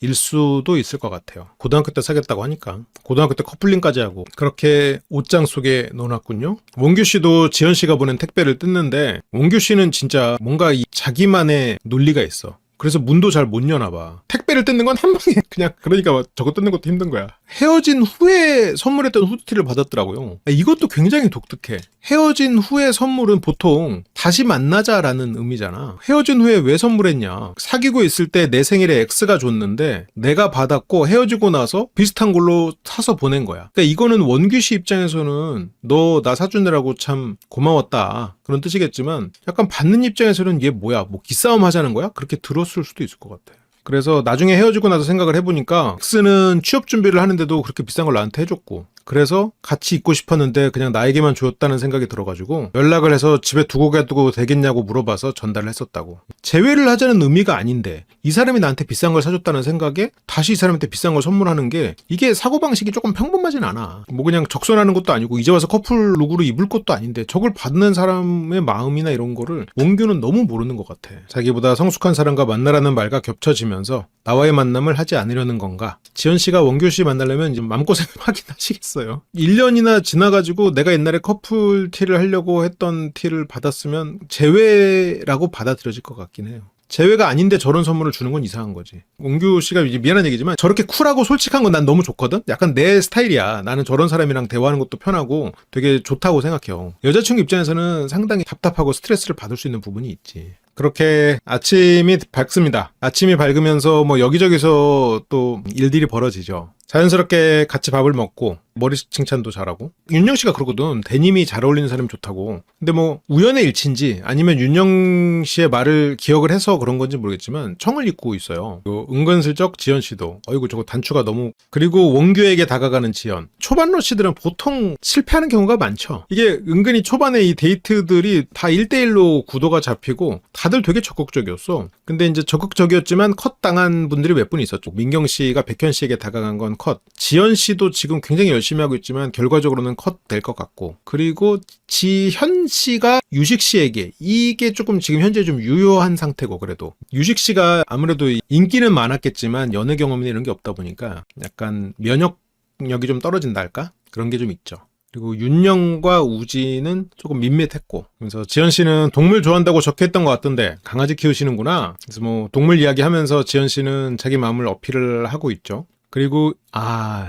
일 수도 있을 것 같아요. 고등학교 때 사귀었다고 하니까. 고등학교 때 커플링까지 하고 그렇게 옷장 속에 넣어놨군요. 원규 씨도 지현 씨가 보낸 택배를 뜯는데 원규 씨는 진짜 뭔가 이 자기만의 논리가 있어. 그래서 문도 잘 못 여나 봐. 택배를 뜯는 건 한 방에 그냥 그러니까 저거 뜯는 것도 힘든 거야. 헤어진 후에 선물했던 후드티를 받았더라고요. 이것도 굉장히 독특해. 헤어진 후에 선물은 보통 다시 만나자라는 의미잖아. 헤어진 후에 왜 선물했냐. 사귀고 있을 때 내 생일에 X가 줬는데 내가 받았고 헤어지고 나서 비슷한 걸로 사서 보낸 거야. 그러니까 이거는 원규 씨 입장에서는 너 나 사주느라고 참 고마웠다 그런 뜻이겠지만 약간 받는 입장에서는 얘 뭐야 뭐 기싸움 하자는 거야? 그렇게 들었을 수도 있을 것 같아. 그래서 나중에 헤어지고 나서 생각을 해보니까 X는 취업 준비를 하는데도 그렇게 비싼 걸 나한테 해줬고 그래서 같이 있고 싶었는데 그냥 나에게만 줬다는 생각이 들어가지고 연락을 해서 집에 두고 가도 되겠냐고 물어봐서 전달을 했었다고. 재회를 하자는 의미가 아닌데 이 사람이 나한테 비싼 걸 사줬다는 생각에 다시 이 사람한테 비싼 걸 선물하는 게 이게 사고방식이 조금 평범하진 않아. 뭐 그냥 적선하는 것도 아니고 이제 와서 커플 룩으로 입을 것도 아닌데 저걸 받는 사람의 마음이나 이런 거를 원규는 너무 모르는 것 같아. 자기보다 성숙한 사람과 만나라는 말과 겹쳐지면서 나와의 만남을 하지 않으려는 건가. 지현 씨가 원규 씨 만나려면 이제 마음고생을 하긴 하시겠어요. 1년이나 지나가지고 내가 옛날에 커플 티를 하려고 했던 티를 받았으면 재회라고 받아들여질 것 같긴 해요. 재회가 아닌데 저런 선물을 주는 건 이상한 거지. 원규 씨가 이제 미안한 얘기지만 저렇게 쿨하고 솔직한 건 난 너무 좋거든? 약간 내 스타일이야. 나는 저런 사람이랑 대화하는 것도 편하고 되게 좋다고 생각해요. 여자친구 입장에서는 상당히 답답하고 스트레스를 받을 수 있는 부분이 있지. 그렇게 아침이 밝습니다. 아침이 밝으면서 뭐 여기저기서 또 일들이 벌어지죠. 자연스럽게 같이 밥을 먹고 머리 칭찬도 잘하고. 윤영 씨가 그러거든. 데님이 잘 어울리는 사람이 좋다고. 근데 뭐 우연의 일치인지 아니면 윤영 씨의 말을 기억을 해서 그런 건지 모르겠지만 청을 입고 있어요. 은근슬쩍 지연 씨도 어이구 저거 단추가 너무. 그리고 원규에게 다가가는 지연. 초반 러시들은 보통 실패하는 경우가 많죠. 이게 은근히 초반에 이 데이트들이 다 1대1로 구도가 잡히고 다들 되게 적극적이었어. 근데 이제 적극적이었지만 컷 당한 분들이 몇 분 있었죠. 민경 씨가 백현 씨에게 다가간 건 컷. 지연 씨도 지금 굉장히 열심히 하고 있지만 결과적으로는 컷 될 것 같고. 그리고 지현 씨가 유식 씨에게 이게 조금 지금 현재 좀 유효한 상태고. 그래도 유식 씨가 아무래도 인기는 많았겠지만 연애 경험이나 이런 게 없다 보니까 약간 면역력이 좀 떨어진다 할까? 그런 게 좀 있죠. 그리고 윤영과 우지는 조금 밋밋했고. 그래서 지연 씨는 동물 좋아한다고 적혀있던 것 같던데 강아지 키우시는구나. 그래서 뭐 동물 이야기하면서 지연 씨는 자기 마음을 어필을 하고 있죠. 그리고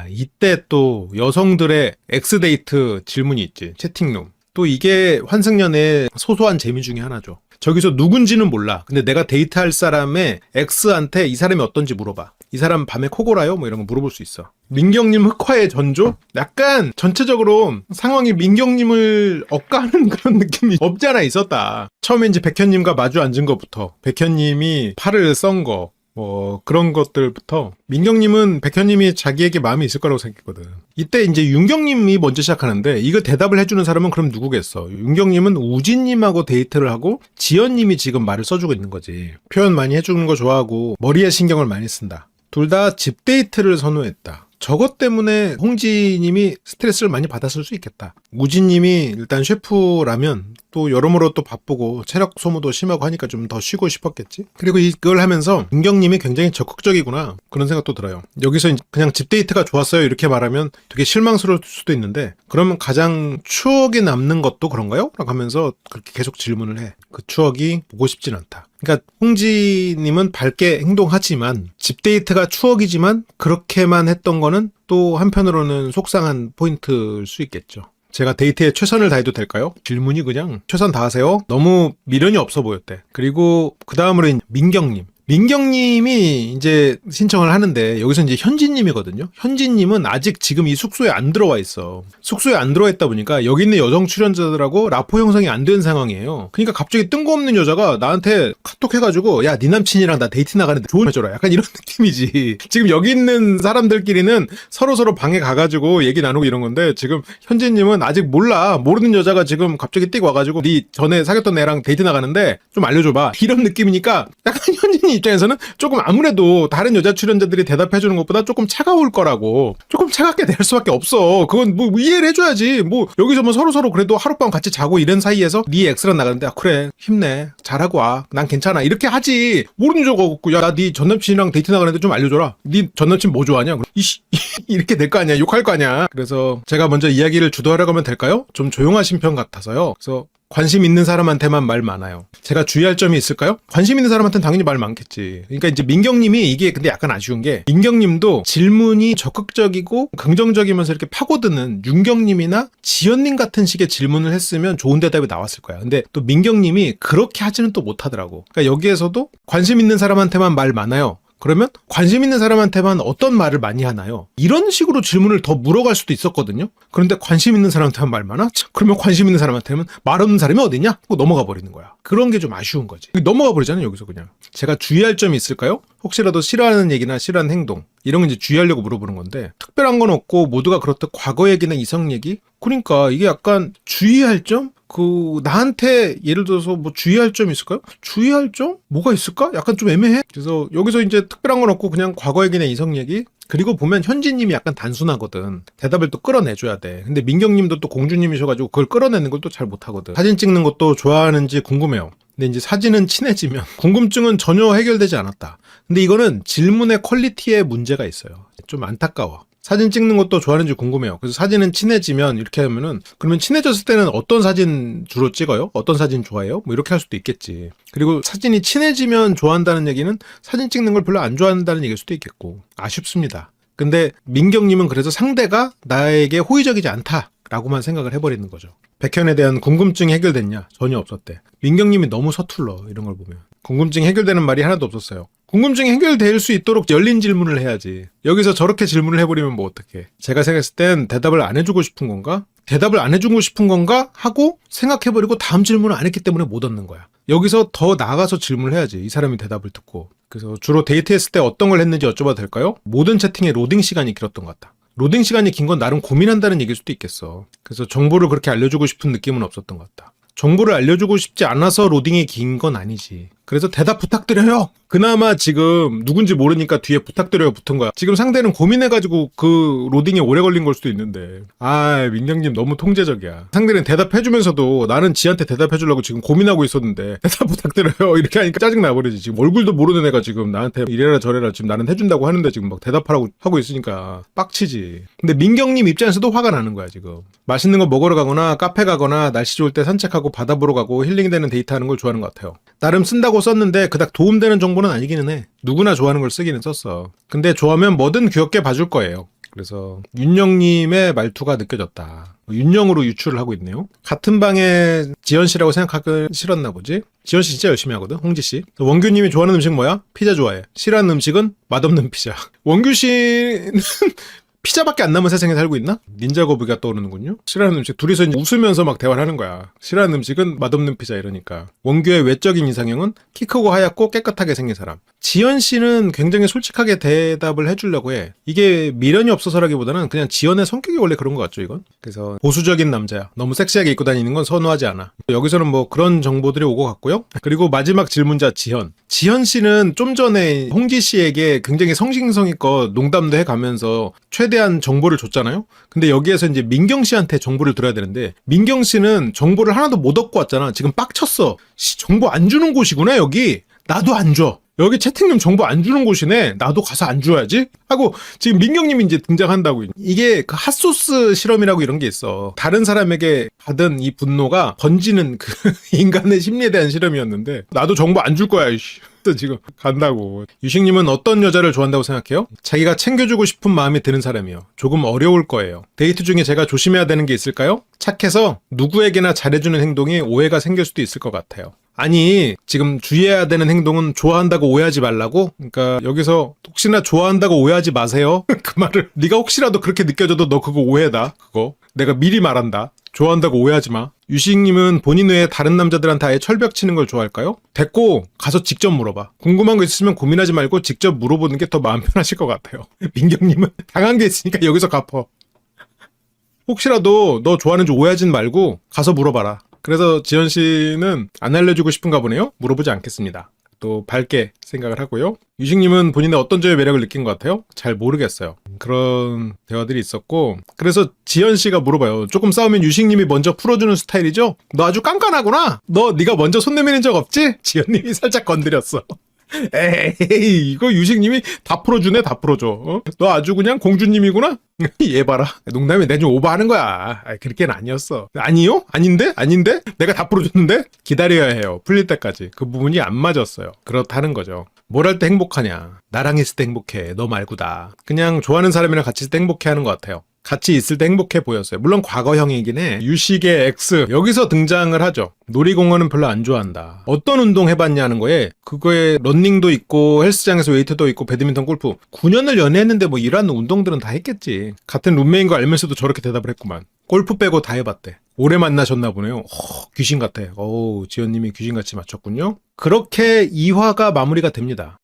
이때 또 여성들의 엑스데이트 질문이 있지. 채팅룸. 또 이게 환승연의 소소한 재미 중에 하나죠. 저기서 누군지는 몰라. 근데 내가 데이트할 사람의 X한테 이 사람이 어떤지 물어봐. 이 사람 밤에 코 골아요? 뭐 이런 거 물어볼 수 있어. 민경님 흑화의 전조? 약간 전체적으로 상황이 민경님을 억까하는 그런 느낌이 없지 않아 있었다. 처음에 이제 백현님과 마주 앉은 것부터 백현님이 팔을 썬 거, 뭐 그런 것들부터 민경님은 백현님이 자기에게 마음이 있을 거라고 생각했거든. 이때 이제 윤경님이 먼저 시작하는데 이거 대답을 해주는 사람은 그럼 누구겠어? 윤경님은 우진님하고 데이트를 하고 지연님이 지금 말을 써주고 있는 거지. 표현 많이 해주는 거 좋아하고 머리에 신경을 많이 쓴다. 둘 다 집 데이트를 선호했다. 저것 때문에 홍지님이 스트레스를 많이 받았을 수 있겠다. 우진님이 일단 셰프라면 또 여러모로 또 바쁘고 체력 소모도 심하고 하니까 좀 더 쉬고 싶었겠지. 그리고 이걸 하면서 윤경님이 굉장히 적극적이구나 그런 생각도 들어요. 여기서 그냥 집 데이트가 좋았어요 이렇게 말하면 되게 실망스러울 수도 있는데 그러면 가장 추억이 남는 것도 그런가요? 라고 하면서 그렇게 계속 질문을 해. 그 추억이 보고 싶진 않다. 그러니까 홍지님은 밝게 행동하지만 집 데이트가 추억이지만 그렇게만 했던 거는 또 한편으로는 속상한 포인트일 수 있겠죠. 제가 데이트에 최선을 다해도 될까요? 질문이 그냥 최선 다하세요? 너무 미련이 없어 보였대. 그리고 그 다음으로 민경님. 민경님이 이제 신청을 하는데 여기서 이제 현진님이거든요. 현진님은 아직 지금 이 숙소에 안 들어와 있어. 숙소에 안 들어와 있다 보니까 여기 있는 여성 출연자들하고 라포 형성이 안 된 상황이에요. 그러니까 갑자기 뜬금없는 여자가 나한테 카톡 해가지고 야, 네 남친이랑 나 데이트 나가는데 조언 해줘라. 약간 이런 느낌이지. 지금 여기 있는 사람들끼리는 서로 방에 가가지고 얘기 나누고 이런 건데 지금 현진님은 아직 몰라. 모르는 여자가 지금 갑자기 띡 와가지고 네 전에 사귀었던 애랑 데이트 나가는데 좀 알려줘봐. 이런 느낌이니까 약간 현진님 입장에서는 조금 아무래도 다른 여자 출연자들이 대답해주는 것보다 조금 차가울 거라고. 조금 차갑게 될 수밖에 없어. 그건 뭐 이해를 해줘야지. 뭐 여기서 뭐 서로 그래도 하룻밤 같이 자고 이런 사이에서 네 엑스랑 나가는데 그래 힘내 잘하고 와 난 괜찮아 이렇게 하지. 모르는 적 없고 야 나 네 전남친이랑 데이트 나가는데 좀 알려줘라. 네 전남친 뭐 좋아하냐? 이렇게 될 거 아니야. 욕할 거 아니야. 그래서 제가 먼저 이야기를 주도하려고 하면 될까요? 좀 조용하신 편 같아서요. 그래서 관심 있는 사람한테만 말 많아요. 제가 주의할 점이 있을까요? 관심 있는 사람한테는 당연히 말 많겠지. 그러니까 이제 민경님이 이게 근데 약간 아쉬운 게 민경님도 질문이 적극적이고 긍정적이면서 이렇게 파고드는 윤경님이나 지연님 같은 식의 질문을 했으면 좋은 대답이 나왔을 거야. 근데 또 민경님이 그렇게 하지는 또 못하더라고. 그러니까 여기에서도 관심 있는 사람한테만 말 많아요. 그러면 관심 있는 사람한테만 어떤 말을 많이 하나요? 이런 식으로 질문을 더 물어갈 수도 있었거든요. 그런데 관심 있는 사람한테만 말 많아? 그러면 관심 있는 사람한테는 말 없는 사람이 어딨냐? 하고 넘어가 버리는 거야. 그런 게 좀 아쉬운 거지. 넘어가 버리잖아요, 여기서 그냥. 제가 주의할 점이 있을까요? 혹시라도 싫어하는 얘기나 싫어하는 행동 이런 거 이제 주의하려고 물어보는 건데 특별한 건 없고 모두가 그렇듯 과거 얘기나 이성 얘기? 그러니까 이게 약간 주의할 점? 나한테 예를 들어서 뭐 주의할 점이 있을까요? 주의할 점? 뭐가 있을까? 약간 좀 애매해. 그래서 여기서 이제 특별한 건 없고 그냥 과거 얘기나 이성 얘기? 그리고 보면 현진님이 약간 단순하거든. 대답을 또 끌어내줘야 돼. 근데 민경님도 또 공주님이셔가지고 그걸 끌어내는 걸 또 잘 못하거든. 사진 찍는 것도 좋아하는지 궁금해요. 근데 이제 사진은 친해지면 궁금증은 전혀 해결되지 않았다. 근데 이거는 질문의 퀄리티에 문제가 있어요. 좀 안타까워. 사진 찍는 것도 좋아하는지 궁금해요. 그래서 사진은 친해지면 이렇게 하면은 그러면 친해졌을 때는 어떤 사진 주로 찍어요? 어떤 사진 좋아해요? 뭐 이렇게 할 수도 있겠지. 그리고 사진이 친해지면 좋아한다는 얘기는 사진 찍는 걸 별로 안 좋아한다는 얘기일 수도 있겠고. 아쉽습니다. 근데 민경님은 그래서 상대가 나에게 호의적이지 않다라고만 생각을 해버리는 거죠. 백현에 대한 궁금증이 해결됐냐? 전혀 없었대. 민경님이 너무 서툴러, 이런 걸 보면. 궁금증이 해결되는 말이 하나도 없었어요. 궁금증이 해결될 수 있도록 열린 질문을 해야지. 여기서 저렇게 질문을 해버리면 뭐 어떡해. 제가 생각했을 땐 대답을 안 해주고 싶은 건가? 대답을 안 해주고 싶은 건가? 하고 생각해버리고 다음 질문을 안 했기 때문에 못 얻는 거야. 여기서 더 나아가서 질문을 해야지. 이 사람이 대답을 듣고. 그래서 주로 데이트했을 때 어떤 걸 했는지 여쭤봐도 될까요? 모든 채팅의 로딩 시간이 길었던 것 같다. 로딩 시간이 긴 건 나름 고민한다는 얘기일 수도 있겠어. 그래서 정보를 그렇게 알려주고 싶은 느낌은 없었던 것 같다. 정보를 알려주고 싶지 않아서 로딩이 긴 건 아니지. 그래서 대답 부탁드려요. 그나마 지금 누군지 모르니까 뒤에 부탁드려요 붙은 거야. 지금 상대는 고민해가지고 그 로딩이 오래 걸린 걸 수도 있는데. 민경님 너무 통제적이야. 상대는 대답해주면서도 나는 지한테 대답해주려고 지금 고민하고 있었는데 대답 부탁드려요 이렇게 하니까 짜증나버리지. 지금 얼굴도 모르는 애가 지금 나한테 이래라 저래라 지금 나는 해준다고 하는데 지금 막 대답하라고 하고 있으니까 빡치지. 근데 민경님 입장에서도 화가 나는 거야 지금. 맛있는 거 먹으러 가거나 카페 가거나 날씨 좋을 때 산책하고 바다 보러 가고 힐링되는 데이트하는 걸 좋아하는 것 같아요. 나름 쓴다고 썼는데 그닥 도움되는 정보는 아니기는 해. 누구나 좋아하는 걸 쓰기는 썼어. 근데 좋아하면 뭐든 귀엽게 봐줄 거예요. 그래서 윤영님의 말투가 느껴졌다. 윤영으로 유추를 하고 있네요. 같은 방에 지연씨라고 생각하기 싫었나 보지? 지연씨 진짜 열심히 하거든, 홍지씨. 원규님이 좋아하는 음식 뭐야? 피자 좋아해. 싫어하는 음식은 맛없는 피자. 원규씨는 피자밖에 안 남은 세상에 살고 있나? 닌자 거북이가 떠오르는군요. 싫어하는 음식 둘이서 이제 웃으면서 막 대화를 하는 거야. 싫어하는 음식은 맛없는 피자 이러니까. 원규의 외적인 이상형은 키 크고 하얗고 깨끗하게 생긴 사람. 지연 씨는 굉장히 솔직하게 대답을 해주려고 해. 이게 미련이 없어서라기보다는 그냥 지연의 성격이 원래 그런 것 같죠, 이건? 그래서 보수적인 남자야. 너무 섹시하게 입고 다니는 건 선호하지 않아. 여기서는 뭐 그런 정보들이 오고 갔고요. 그리고 마지막 질문자 지연. 지연 씨는 좀 전에 홍지 씨에게 굉장히 성심성의껏 농담도 해가면서 최대한 정보를 줬잖아요. 근데 여기에서 이제 민경 씨한테 정보를 들어야 되는데 민경 씨는 정보를 하나도 못 얻고 왔잖아. 지금 빡쳤어. 정보 안 주는 곳이구나 여기. 나도 안 줘. 여기 채팅룸 정보 안 주는 곳이네. 나도 가서 안 줘야지. 하고 지금 민경님이 이제 등장한다고. 이게 그 핫소스 실험이라고 이런 게 있어. 다른 사람에게 받은 이 분노가 번지는 그 인간의 심리에 대한 실험이었는데 나도 정보 안 줄 거야. 이씨. 지금 간다고. 유식님은 어떤 여자를 좋아한다고 생각해요? 자기가 챙겨주고 싶은 마음이 드는 사람이요. 조금 어려울 거예요. 데이트 중에 제가 조심해야 되는 게 있을까요? 착해서 누구에게나 잘해주는 행동이 오해가 생길 수도 있을 것 같아요. 아니 지금 주의해야 되는 행동은 좋아한다고 오해하지 말라고? 그러니까 여기서 혹시나 좋아한다고 오해하지 마세요. 그 말을 네가 혹시라도 그렇게 느껴져도 너 그거 오해다. 그거 내가 미리 말한다. 좋아한다고 오해하지 마. 유식님은 본인 외에 다른 남자들한테 아예 철벽 치는 걸 좋아할까요? 됐고 가서 직접 물어봐. 궁금한 거 있으면 고민하지 말고 직접 물어보는 게 더 마음 편하실 것 같아요. 민경님은 당한 게 있으니까 여기서 갚어. 혹시라도 너 좋아하는지 오해하진 말고 가서 물어봐라. 그래서 지연 씨는 안 알려주고 싶은가 보네요. 물어보지 않겠습니다. 또 밝게 생각을 하고요. 유식님은 본인의 어떤 점의 매력을 느낀 것 같아요? 잘 모르겠어요. 그런 대화들이 있었고 그래서 지연 씨가 물어봐요. 조금 싸우면 유식님이 먼저 풀어주는 스타일이죠? 너 아주 깐깐하구나. 네가 먼저 손 내미는 적 없지? 지연님이 살짝 건드렸어. 에이 이거 유식님이 다 풀어주네. 다 풀어줘. 너 아주 그냥 공주님이구나. 얘 봐라. 농담이 내가 좀 오버하는 거야. 그렇게는 아니었어. 아니요? 아닌데? 내가 다 풀어줬는데? 기다려야 해요. 풀릴 때까지. 그 부분이 안 맞았어요. 그렇다는 거죠. 뭘 할 때 행복하냐? 나랑 있을 때 행복해. 너 말고다. 그냥 좋아하는 사람이랑 같이 있을 때 행복해 하는 것 같아요. 같이 있을 때 행복해 보였어요. 물론 과거형이긴 해. 유식의 X 여기서 등장을 하죠. 놀이공원은 별로 안 좋아한다. 어떤 운동 해봤냐는 거에 그거에 런닝도 있고 헬스장에서 웨이트도 있고 배드민턴 골프 9년을 연애했는데 뭐 이런 운동들은 다 했겠지. 같은 룸메인 거 알면서도 저렇게 대답을 했구만. 골프 빼고 다 해봤대. 오래 만나셨나 보네요. 귀신 같아. 지연님이 귀신같이 맞췄군요. 그렇게 2화가 마무리가 됩니다.